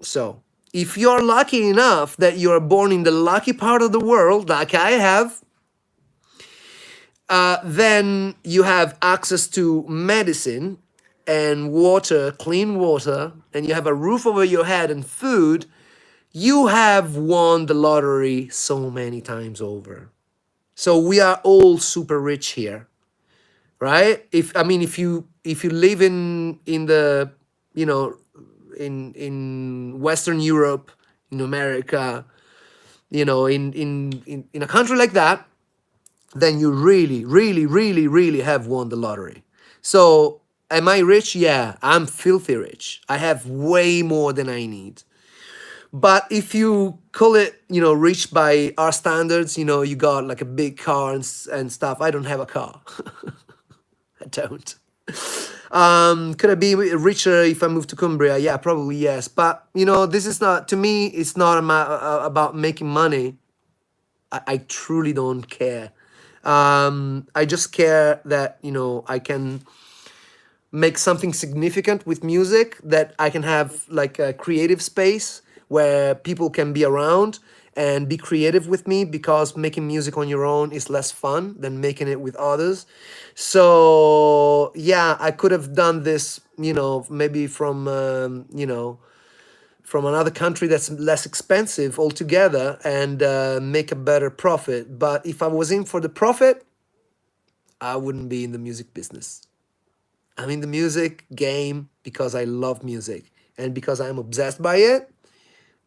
So, if you're lucky enough that you're born in the lucky part of the world, like I have, then you have access to medicine and water, clean water, and you have a roof over your head and food. You have won the lottery so many times over. So we are all super rich here, right? If you live in the you know in Western Europe, in America, in a country like that, then you really, really, really, really have won the lottery. So, am I rich? Yeah, I'm filthy rich. I have way more than I need. But if you call it, rich by our standards, you got like a big car and stuff. I don't have a car. I don't. Could I be richer if I move to Cumbria? Yeah, probably yes. But this is not, to me. It's not about making money. I truly don't care. I just care that I can make something significant with music, that I can have like a creative space where people can be around and be creative with me, because making music on your own is less fun than making it with others. So yeah, I could have done this, maybe from another country that's less expensive altogether, and make a better profit. But if I was in for the profit, I wouldn't be in the music business. I'm in the music game because I love music and because I'm obsessed by it.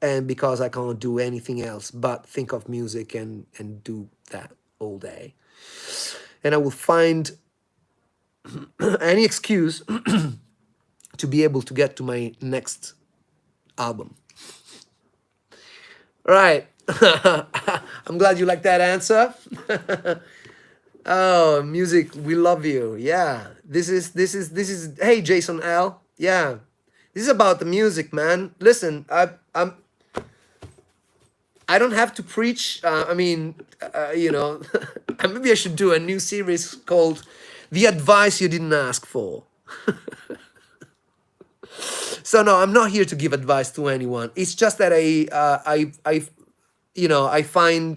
and because I can't do anything else but think of music and do that all day. And I will find any excuse to be able to get to my next album. Right. I'm glad you like that answer. Oh, music, we love you. Yeah. This is hey Jason L. Yeah. This is about the music, man. Listen, I don't have to preach. I mean, you know, maybe I should do a new series called "The Advice You Didn't Ask For." So no, I'm not here to give advice to anyone. It's just that you know, I find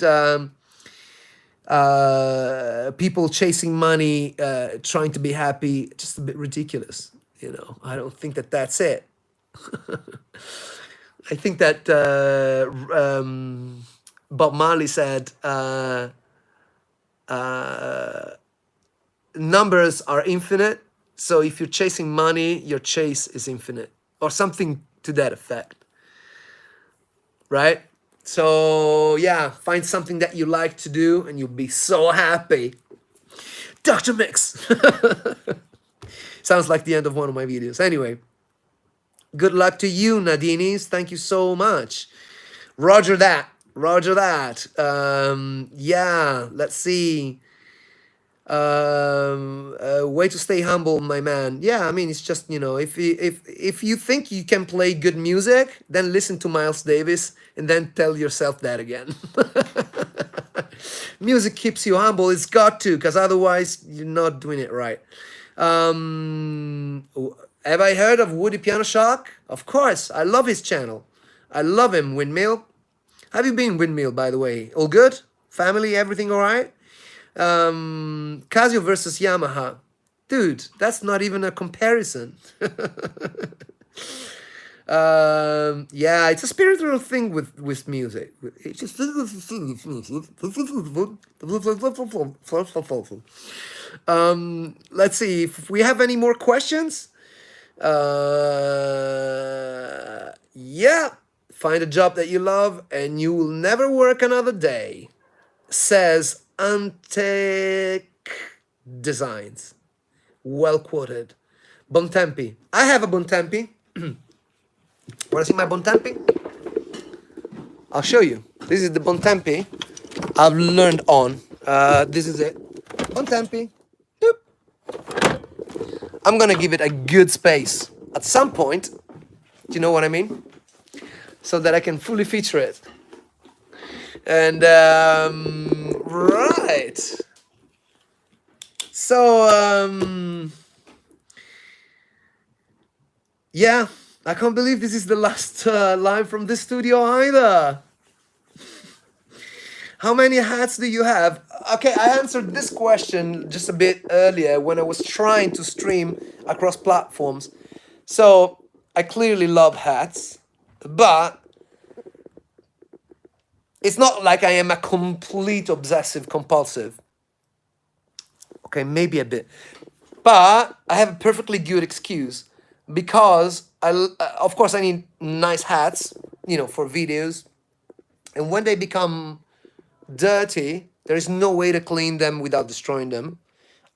people chasing money, trying to be happy, just a bit ridiculous. You know, I don't think that that's it. I think that Bob Marley said, numbers are infinite. So if you're chasing money, your chase is infinite, or something to that effect. Right? So yeah, find something that you like to do and you'll be so happy. Dr. Mix. Sounds like the end of one of my videos. Anyway, good luck to you, Nadinis. Thank you so much. Roger that. Roger that. Yeah, let's see. Way to stay humble, my man. Yeah, I mean, it's just, you know, if you think you can play good music, then listen to Miles Davis and then tell yourself that again. Music keeps you humble. It's got to, because otherwise you're not doing it right. Have I heard of Woody Piano Shock? Of course. I love his channel. I love him. Windmill. Have you been, Windmill, by the way? All good? Family, everything all right? Casio versus Yamaha. Dude, that's not even a comparison. Yeah, it's a spiritual thing with music. It's just let's see if we have any more questions. Yeah, find a job that you love and you will never work another day, says Antique Designs. Well quoted. Bontempi. I have a Bontempi. Want to see my Bontempi? I'll show you. This is the Bontempi I've learned on. This is it. Bontempi. Doop. I'm gonna give it a good space at some point. Do you know what I mean? So that I can fully feature it. And right. So yeah, I can't believe this is the last live from this studio either. How many hats do you have? Okay, I answered this question just a bit earlier when I was trying to stream across platforms. So I clearly love hats, but it's not like I am a complete obsessive compulsive. Okay, maybe a bit. But I have a perfectly good excuse because of course I need nice hats, you know, for videos. And when they become dirty, there is no way to clean them without destroying them.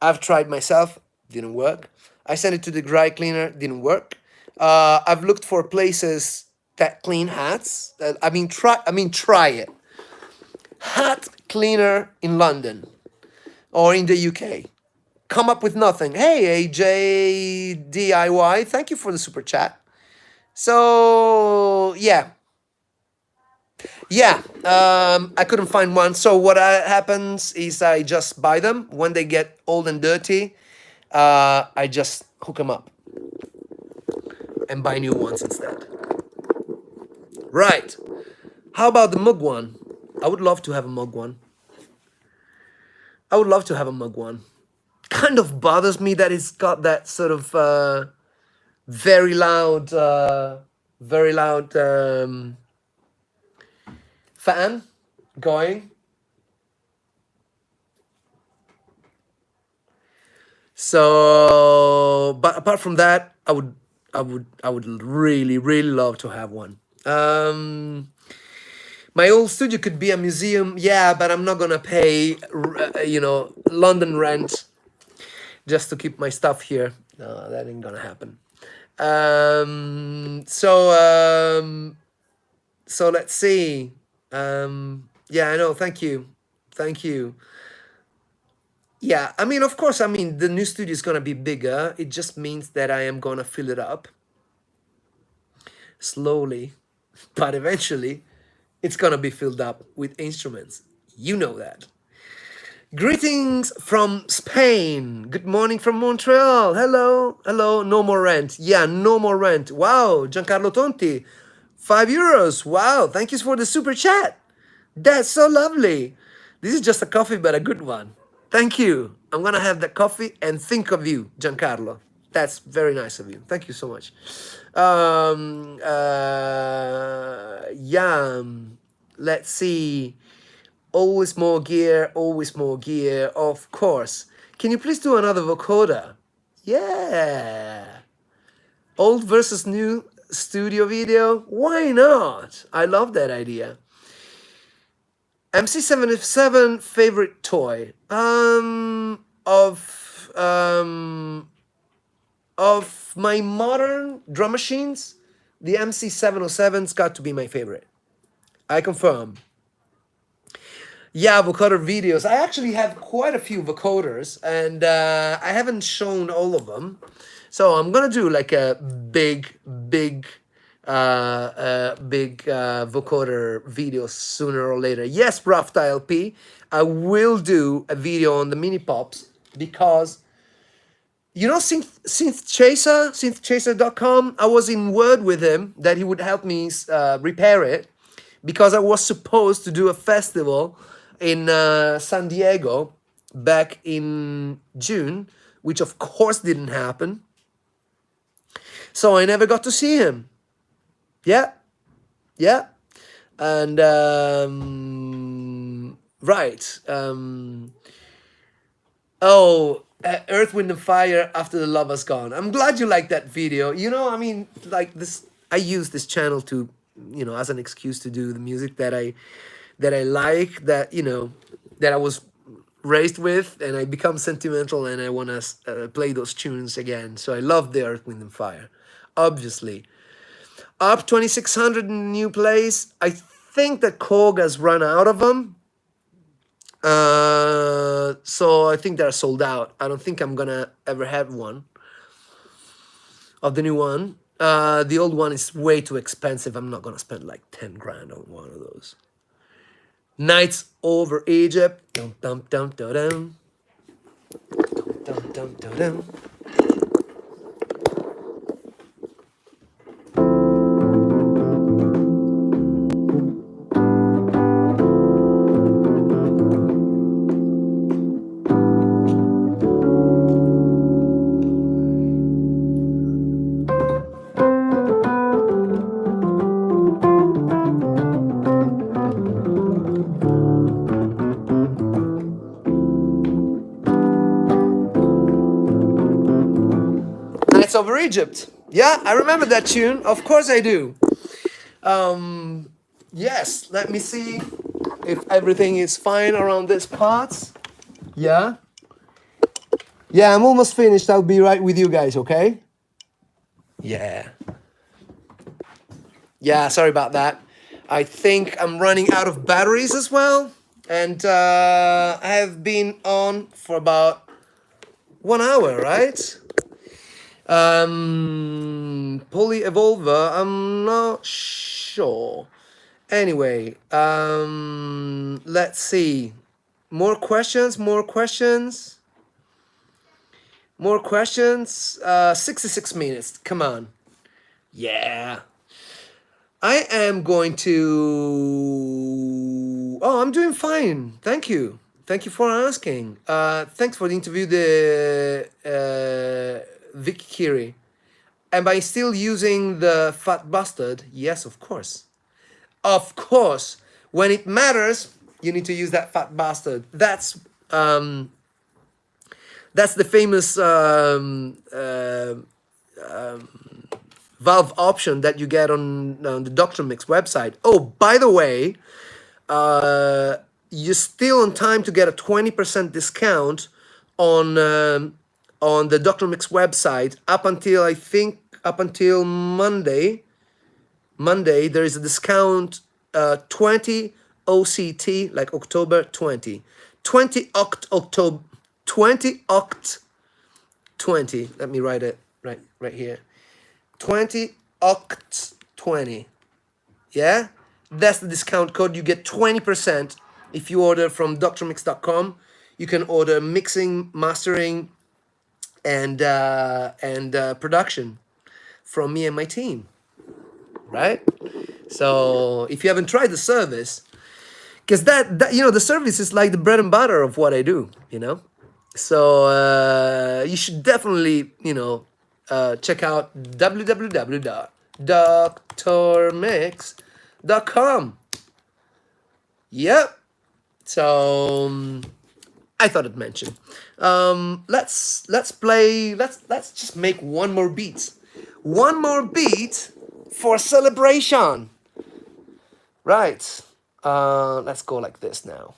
I've tried myself, didn't work. I sent it to the dry cleaner, didn't work. I've looked for places that clean hats. Try it. Hat cleaner in London or in the UK. Come up with nothing. Hey, AJ DIY, thank you for the super chat. So yeah, I couldn't find one. So what happens is I just buy them when they get old and dirty. I just hook them up and buy new ones instead. Right. How about the mug one? I would love to have a mug one. I would love to have a mug one. Kind of bothers me that it's got that sort of very loud fan going. So, but apart from that, I would really, really love to have one. My old studio could be a museum, yeah, but I'm not gonna pay, London rent just to keep my stuff here. No, that ain't gonna happen. So let's see. Yeah, I know. Thank you, thank you. Yeah, I mean, of course, I mean the new studio is gonna be bigger. It just means that I am gonna fill it up slowly, but eventually, it's gonna be filled up with instruments. You know that. Greetings from Spain. Good morning from Montreal. Hello, hello. No more rent. Yeah, no more rent. Wow, Giancarlo Tonti, €5. Wow, thank you for the super chat. That's so lovely. This is just a coffee, but a good one. Thank you. I'm gonna have that coffee and think of you, Giancarlo. That's very nice of you. Thank you so much. Yeah. Let's see. Always more gear, always more gear, of course. Can you please do another vocoder? Yeah. Old versus new studio video? Why not? I love that idea. MC77 favorite toy. Of my modern drum machines, the MC707's got to be my favorite. I confirm. Yeah, vocoder videos. I actually have quite a few vocoders, and I haven't shown all of them. So I'm gonna do like a big vocoder video sooner or later. Yes, Rough Tile P. I will do a video on the mini pops because you know synthchaser.com. I was in word with him that he would help me repair it because I was supposed to do a festival in San Diego back in June, which of course didn't happen. So I never got to see him. Yeah. And right. Earth, Wind and Fire After the Love Has Gone. I'm glad you like that video. You know, I mean, like this, I use this channel to, as an excuse to do the music that I like, that, that I was raised with, and I become sentimental and I want to play those tunes again. So I love the Earth, Wind and Fire, obviously. Up 2,600 new plays. I think that Korg has run out of them. So I think they're sold out. I don't think I'm gonna ever have one of the new one. The old one is way too expensive. I'm not gonna spend like 10 grand on one of those. Nights Over Egypt. Dum dum dum dum dum. Dum dum dum dum. Nights Over Egypt. Yeah, I remember that tune. Of course I do. Yes, let me see if everything is fine around this part. Yeah. Yeah, I'm almost finished. I'll be right with you guys, okay? Yeah. Yeah, sorry about that. I think I'm running out of batteries as well. And I have been on for about 1 hour, right? Poly Evolver, I'm not sure. Anyway, let's see. More questions. 66 minutes. Come on. Yeah. I am going to... Oh, I'm doing fine. Thank you. Thank you for asking. Thanks for the interview, Vic Kiri. Am I still using the Fat Bastard? Yes, of course. Of course. When it matters, you need to use that Fat Bastard. That's the famous valve option that you get on the Dr. Mix website. Oh, by the way, you're still on time to get a 20% discount on the Dr. Mix website up until, I think, up until Monday. Monday, there is a discount, 20 OCT, like October 20. 20 October, 20 Oct 20. Let me write it right here. 20 Oct 20. Yeah? That's the discount code. You get 20% if you order from drmix.com. You can order mixing, mastering, and production from me and my team. Right? So if you haven't tried the service, because that you know, the service is like the bread and butter of what I do, you know. So you should definitely, you know, check out www.drmix.com. Yep. So I thought I'd mention. Let's play. Let's just make one more beat. One more beat for celebration. Right. Let's go like this now.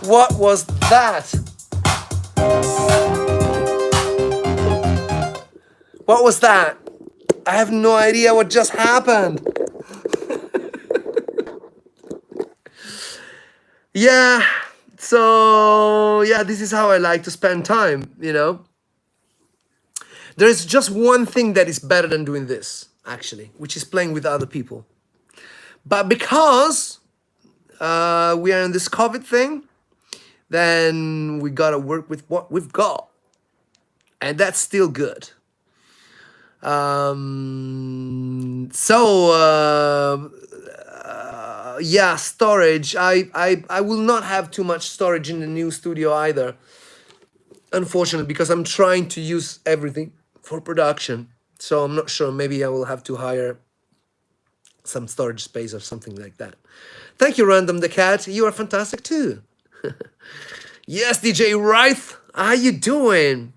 What was that? What was that? I have no idea what just happened. Yeah, so yeah, this is how I like to spend time, you know. There is just one thing that is better than doing this, actually, which is playing with other people. But because we are in this COVID thing, then we gotta work with what we've got. And that's still good. Yeah, storage. I will not have too much storage in the new studio either. Unfortunately, because I'm trying to use everything for production. So I'm not sure. Maybe I will have to hire some storage space or something like that. Thank you, Random the Cat. You are fantastic too. Yes, DJ Wright. How you doing?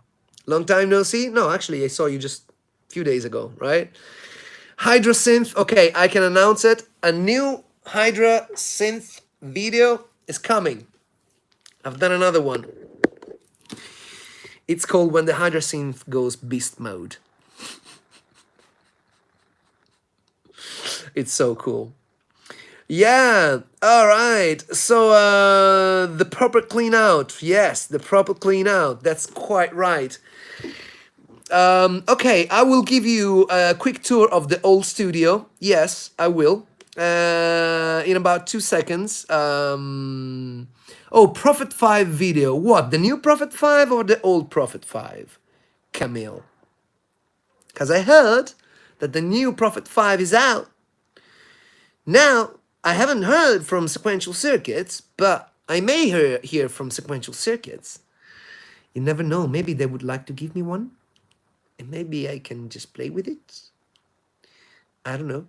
Long time no see? No, actually, I saw you just a few days ago, right? Hydra Synth. Okay, I can announce it. A new Hydra Synth video is coming. I've done another one. It's called When the Hydra Synth Goes Beast Mode. It's so cool. Yeah, all right. So the proper clean out. Yes, the proper clean out. That's quite right. Okay, I will give you a quick tour of the old studio. Yes, I will. In about 2 seconds. Oh, Prophet 5 video. What, the new Prophet 5 or the old Prophet 5? Camille. Because I heard that the new Prophet 5 is out. Now, I haven't heard from Sequential Circuits, but I may hear from Sequential Circuits. You never know, maybe they would like to give me one. And maybe I can just play with it. I don't know.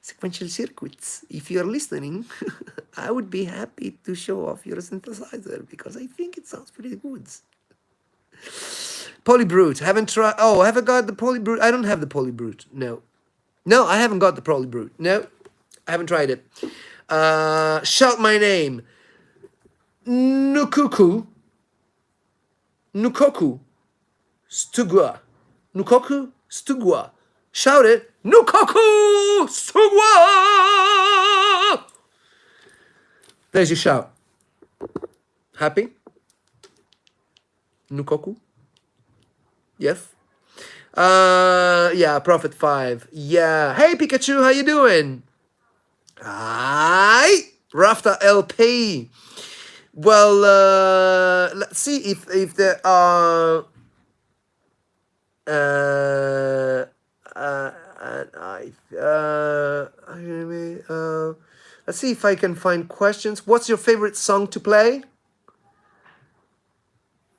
Sequential Circuits, if you're listening, I would be happy to show off your synthesizer because I think it sounds pretty good. Polybrute, haven't tried. Oh, have I got the Polybrute? I don't have the Polybrute. No. No, I haven't got the Polybrute. No, I haven't tried it. Shout my name. Nukuku. Nukoku. Stugwa. Nukoku. Stugwa. Shout it. Nukoku. Stugwa. There's your shout. Happy? Nukoku? Yes? Yeah, Prophet 5. Yeah. Hey, Pikachu, how you doing? Hi, Rafta LP. Well, let's see if there are. Let's see if I can find questions. What's your favorite song to play?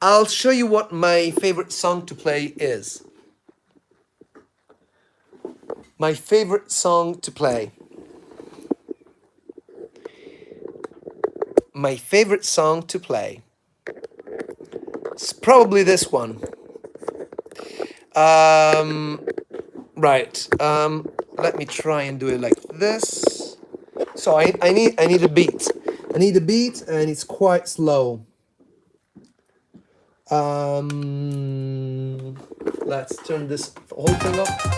I'll show you what my favorite song to play is. My favorite song to play. My favorite song to play. It's probably this one. Right. Let me try and do it like this. So I need a beat. I need a beat and it's quite slow. Let's turn this whole thing off.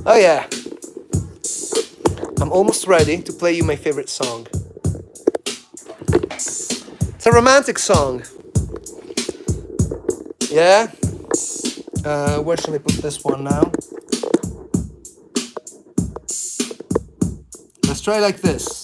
Oh yeah, I'm almost ready to play you my favorite song. It's a romantic song. Yeah? Where shall I put this one now? Let's try like this.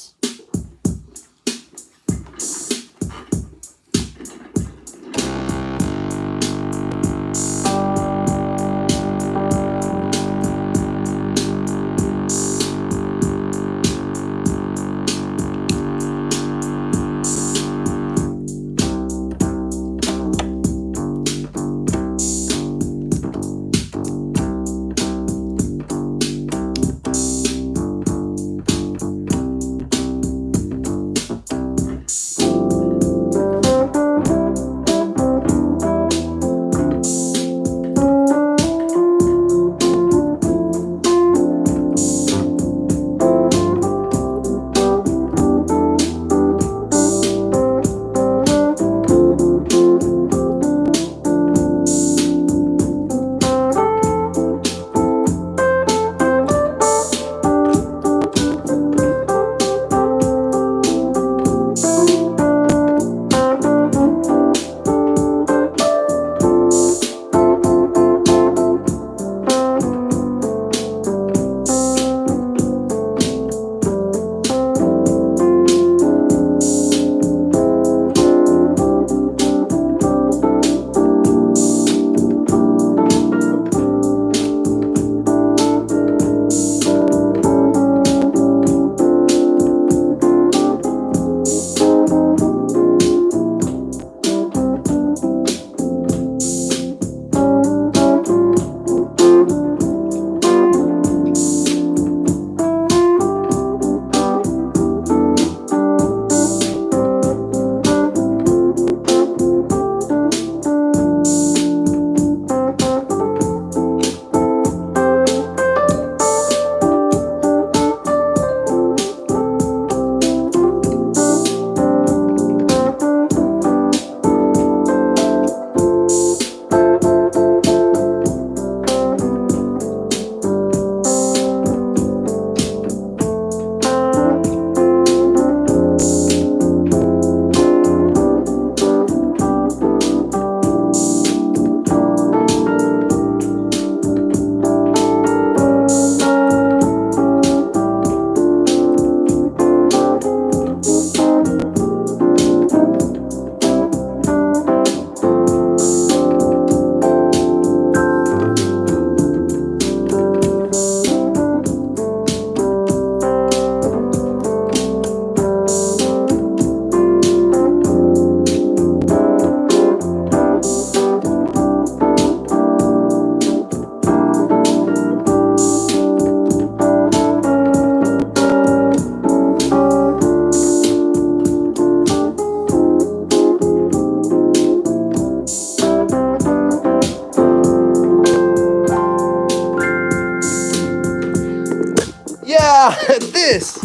Yeah, this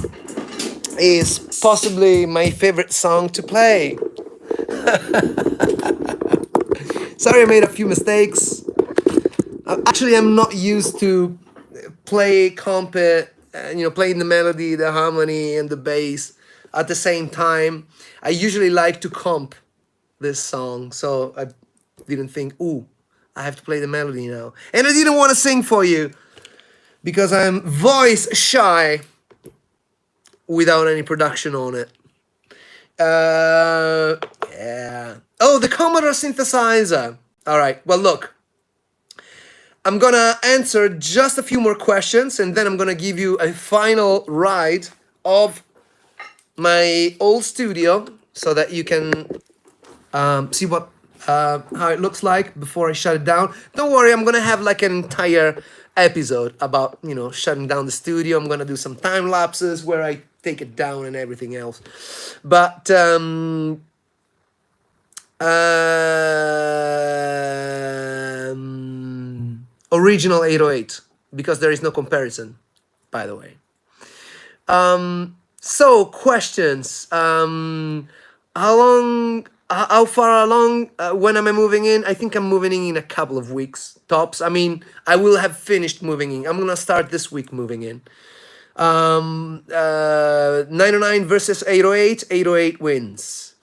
is possibly my favorite song to play. Sorry I made a few mistakes. Actually, I'm not used to play comp it, playing the melody, the harmony, and the bass at the same time. I usually like to comp this song, so I didn't think, ooh, I have to play the melody now. And I didn't want to sing for you because I'm voice shy without any production on it. Yeah. Oh, the Commodore synthesizer. All right. Well, look. I'm gonna answer just a few more questions and then I'm gonna give you a final ride of my old studio so that you can see what how it looks like before I shut it down. Don't worry, I'm gonna have like an entire episode about shutting down the studio. I'm gonna do some time lapses where I take it down and everything else. But original 808 because there is no comparison, by the way. So questions. How long how far along? When am I moving in? I think I'm moving in a couple of weeks tops. I mean, I will have finished moving in. I'm gonna start this week moving in. 909 versus 808. 808 wins.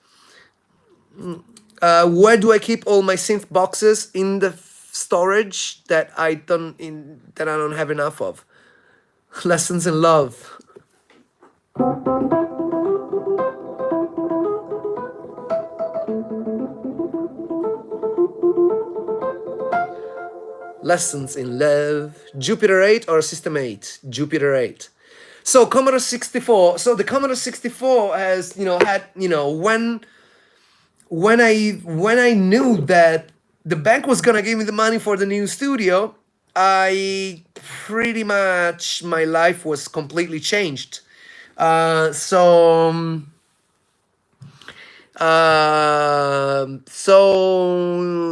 Where do I keep all my synth boxes? In the storage that I don't have enough of. Lessons in love. Lessons in love. Jupiter 8 or System 8? Jupiter 8. So Commodore 64. So the Commodore 64 has, had, when I knew that the bank was gonna give me the money for the new studio, I pretty much, my life was completely changed. So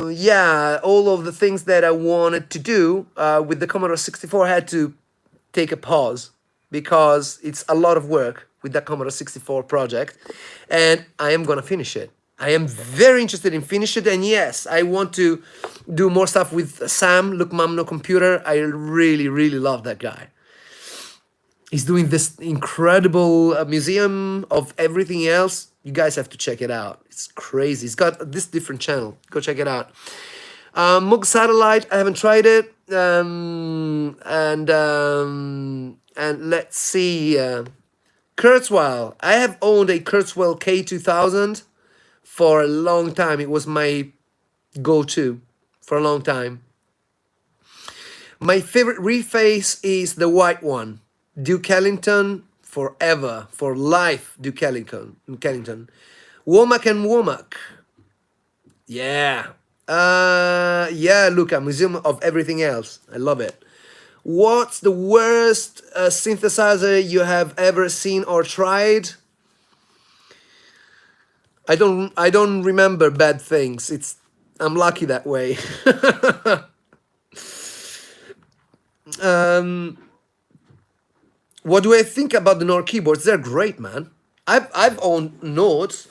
yeah, all of the things that I wanted to do with the Commodore 64 had to take a pause because it's a lot of work with the Commodore 64 project, and I am gonna finish it. I am very interested in finish it, and yes, I want to do more stuff with Sam. Look, Mom, No Computer. I really, really love that guy. He's doing this incredible museum of everything else. You guys have to check it out. It's crazy. He's got this different channel. Go check it out. Moog Satellite. I haven't tried it. And let's see. Kurzweil. I have owned a Kurzweil K2000 for a long time. It was my go-to for a long time. My favorite reface is the white one. Duke Ellington, forever, for life, Duke Ellington. Womack and Womack. Yeah. Yeah, Luca, Museum of Everything Else. I love it. What's the worst synthesizer you have ever seen or tried? I don't remember bad things. I'm lucky that way. What do I think about the Nord keyboards? They're great, man. I've owned Nords.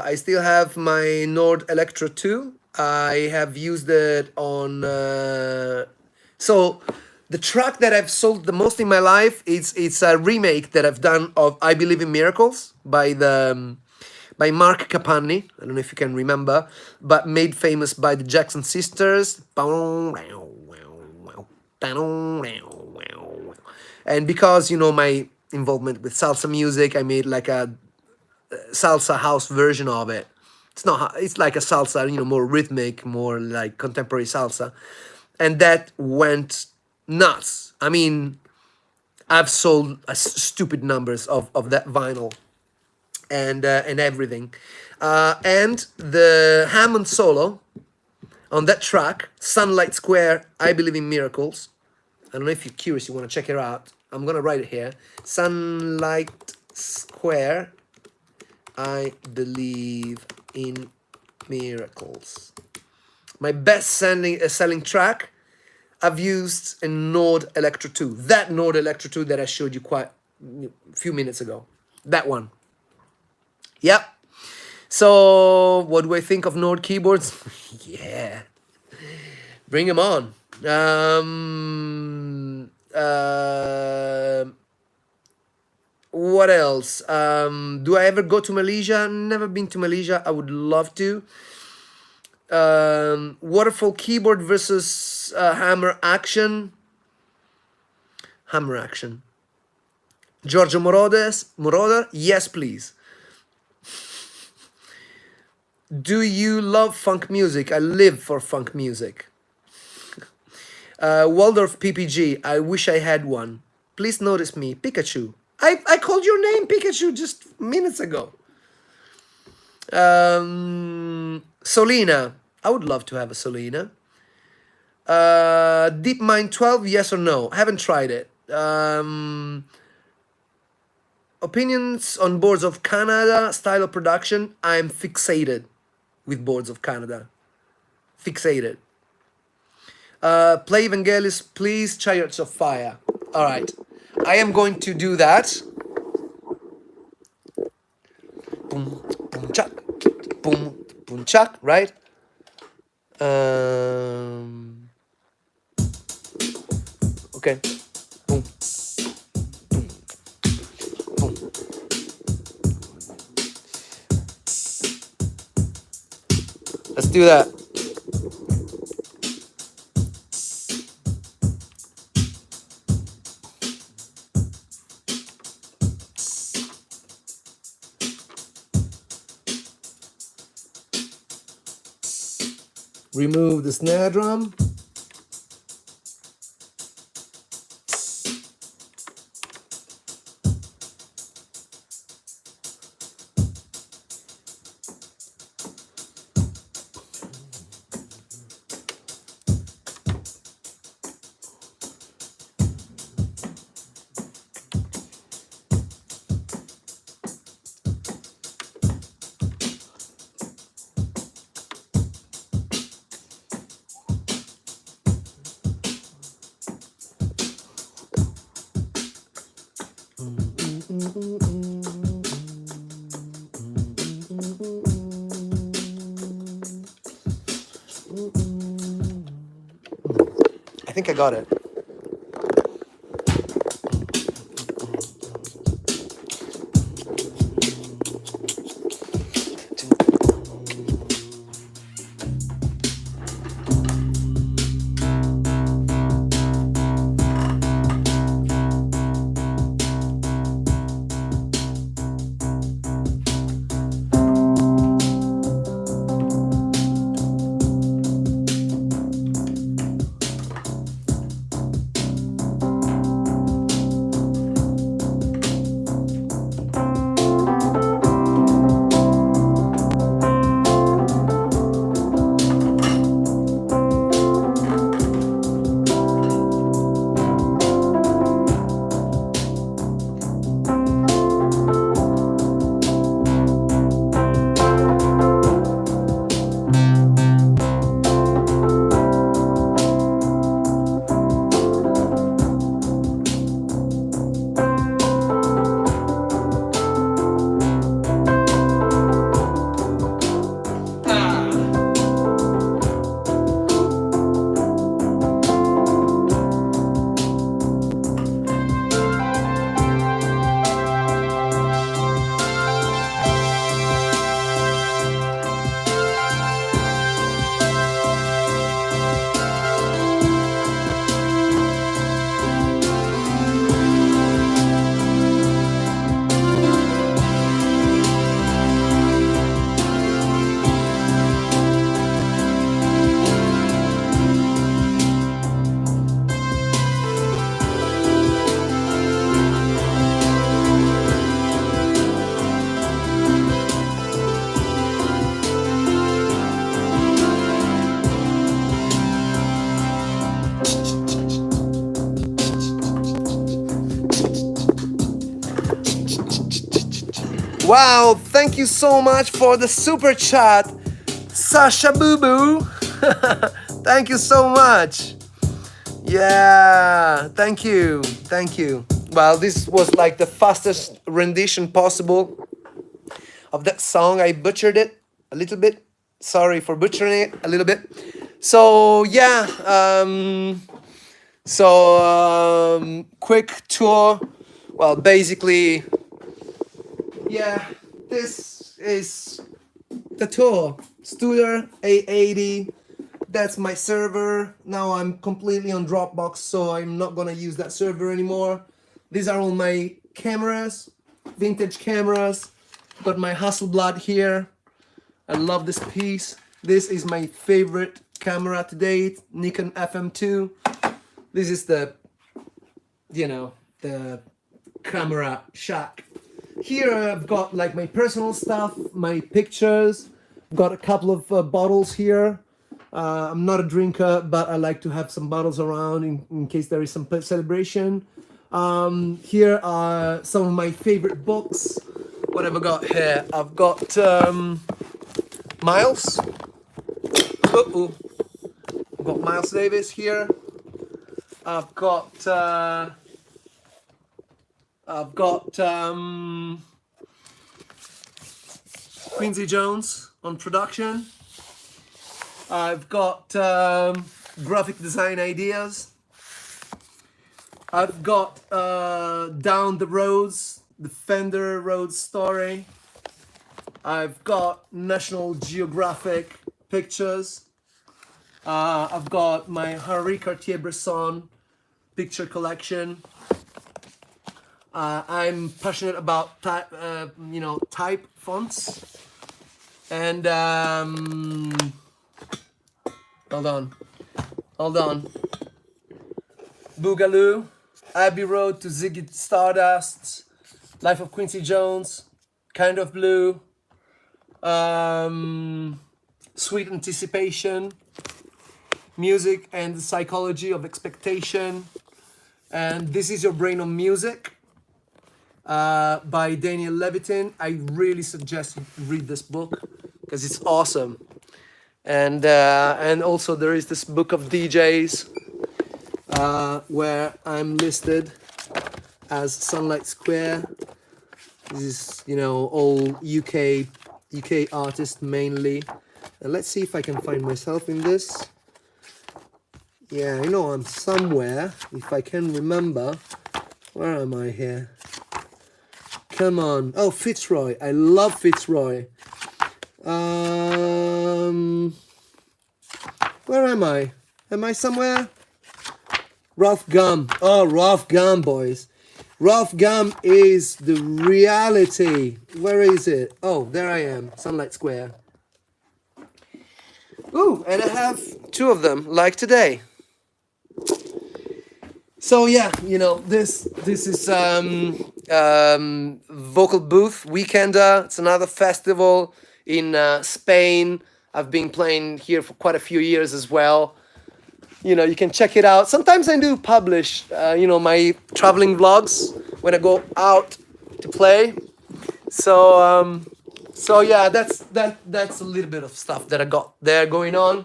I still have my Nord Electro 2. I have used it on. So the track that I've sold the most in my life it's a remake that I've done of I Believe in Miracles by Mark Capanni. I don't know if you can remember, but made famous by the Jackson Sisters. And because my involvement with salsa music, I made like a salsa house version of it. It's like a salsa, more rhythmic, more like contemporary salsa, and that went nuts. I mean, I've sold stupid numbers of that vinyl and everything, and the Hammond solo on that track, Sunlight Square, I Believe in Miracles. I don't know if you're curious, you want to check it out. I'm going to write it here. Sunlight Square, I Believe in Miracles. My best selling track, I've used a Nord Electro 2. That Nord Electro 2 that I showed you quite a few minutes ago. That one. Yep. So, what do I think of Nord keyboards? Yeah. Bring them on. What else? Do I ever go to Malaysia? Never been to Malaysia. I would love to. Waterfall keyboard versus hammer action. Hammer action. Giorgio Moroder? Yes, please. Do you love funk music? I live for funk music. Waldorf PPG. I wish I had one. Please notice me. Pikachu. I called your name Pikachu just minutes ago. Solina. I would love to have a Solina. DeepMind 12, yes or no? I haven't tried it. Opinions on Boards of Canada, style of production. I'm fixated with Boards of Canada. Fixated. Play Evangelis, please. Chariots of Fire. All right. I am going to do that. boom, boom, chuck, boom, boom, chuck, right? Okay. Boom, boom. Let's do that. Remove the snare drum. I think I got it. Wow, thank you so much for the super chat, Sasha Boo Boo. Thank you so much. Yeah, thank you, thank you. Well, this was like the fastest rendition possible of that song. I butchered it a little bit. Sorry for butchering it a little bit. So yeah, quick tour. Well, basically, yeah, this is the tour. Studer A80. That's my server. Now I'm completely on Dropbox, so I'm not gonna use that server anymore. These are all my cameras, vintage cameras. Got my Hasselblad here. I love this piece. This is my favorite camera to date, Nikon FM2. This is the, the camera shack. Here I've got like my personal stuff, my pictures. Got a couple of bottles here. I'm not a drinker, but I like to have some bottles around in case there is some celebration. Here are some of my favorite books. What have I got here? I've got Miles. I've got Miles Davis here. I've got Quincy Jones on production. I've got graphic design ideas. I've got Down the Rhodes, the Fender Rhodes story. I've got National Geographic pictures. I've got my Henri Cartier-Bresson picture collection. I'm passionate about type, type fonts. And hold on. Boogaloo, Abbey Road to Ziggy Stardust, Life of Quincy Jones, Kind of Blue, Sweet Anticipation, Music and the Psychology of Expectation, and This Is Your Brain on Music by Daniel Levitin. I really suggest you read this book because it's awesome. And also there is this book of DJs where I'm listed as Sunlight Square. This is, all UK artists mainly. And let's see if I can find myself in this. Yeah, I know I'm somewhere, if I can remember. Where am I here? Come on. Oh, Fitzroy. I love Fitzroy. Where am I? Am I somewhere? Ralph Gum. Oh, Ralph Gum, boys. Ralph Gum is the reality. Where is it? Oh, there I am. Sunlight Square. Ooh, and I have two of them, like today. So yeah, this is Vocal Booth Weekender. It's another festival in Spain. I've been playing here for quite a few years as well. You can check it out. Sometimes I do publish, my traveling vlogs when I go out to play. So yeah, that's a little bit of stuff that I got there going on.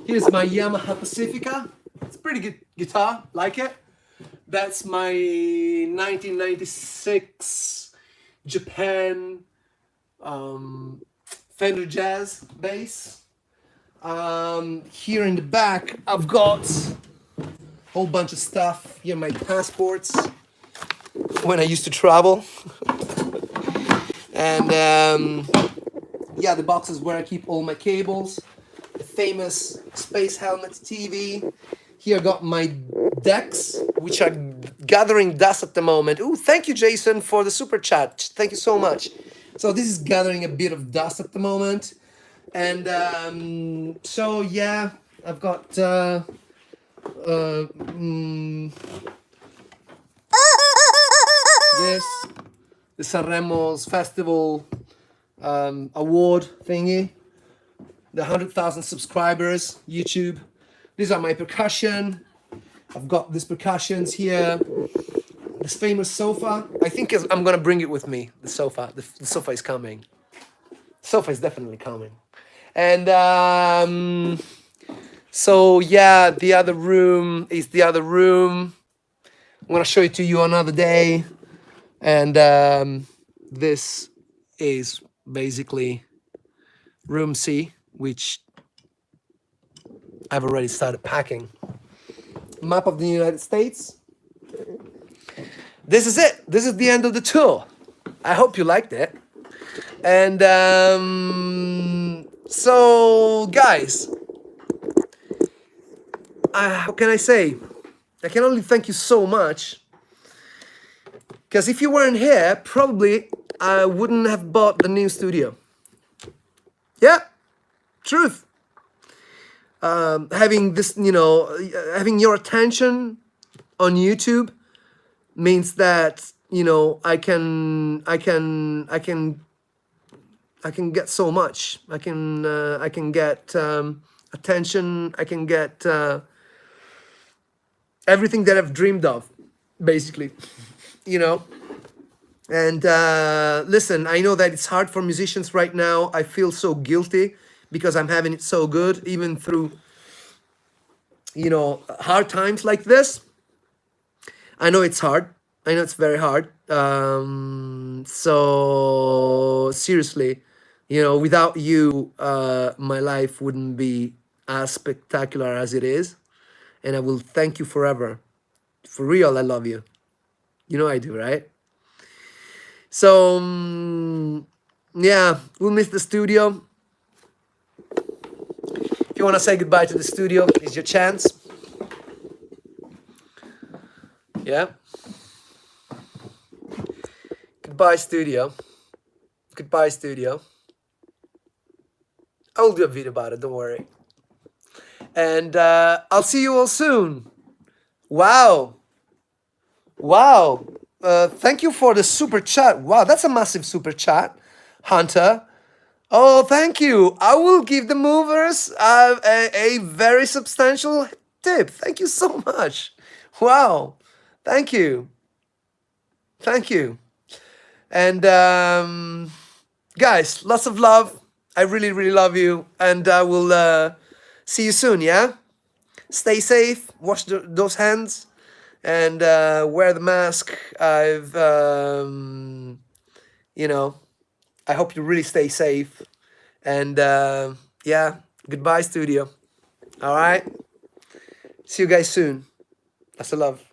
Here's my Yamaha Pacifica. It's a pretty good guitar, like it. That's my 1996 Japan Fender Jazz bass. Here in the back, I've got a whole bunch of stuff. Here are my passports when I used to travel. And yeah, the box is where I keep all my cables. The famous Space Helmet TV. Here I got my decks, which are gathering dust at the moment. Ooh, thank you, Jason, for the super chat. Thank you so much. So this is gathering a bit of dust at the moment. And so yeah, I've got the Sanremo's festival award thingy, the 100,000 subscribers YouTube. These are my percussion. I've got these percussions here. This famous sofa. I think I'm gonna bring it with me. The sofa. The sofa is coming. The sofa is definitely coming. And so yeah, the other room is the other room. I'm gonna show it to you another day. And this is basically room C, which I've already started packing. Map of the United States. This is it. This is the end of the tour. I hope you liked it. And so, guys, how can I say? I can only thank you so much. Because if you weren't here, probably I wouldn't have bought the new studio. Yeah, truth. Having this, having your attention on YouTube means that, I can get so much. I can get attention. I can get everything that I've dreamed of, basically. And listen, I know that it's hard for musicians right now. I feel so guilty because I'm having it so good, even through, hard times like this. I know it's hard. I know it's very hard. So seriously, You know, without you, my life wouldn't be as spectacular as it is. And I will thank you forever. For real, I love you. You know I do, right? So, yeah, we'll miss the studio. If you want to say goodbye to the studio, it's your chance. Yeah. Goodbye, studio. Goodbye, studio. I will do a video about it, don't worry. And I'll see you all soon. Wow. Wow. Thank you for the super chat. Wow, that's a massive super chat, Hunter. Oh, thank you. I will give the movers a very substantial tip. Thank you so much. Wow. Thank you. Thank you. And guys, lots of love. I really, really love you. And I will see you soon, yeah? Stay safe. Wash those hands. And wear the mask. You know, I hope you really stay safe. And yeah, goodbye, studio. All right. See you guys soon. Lots of love.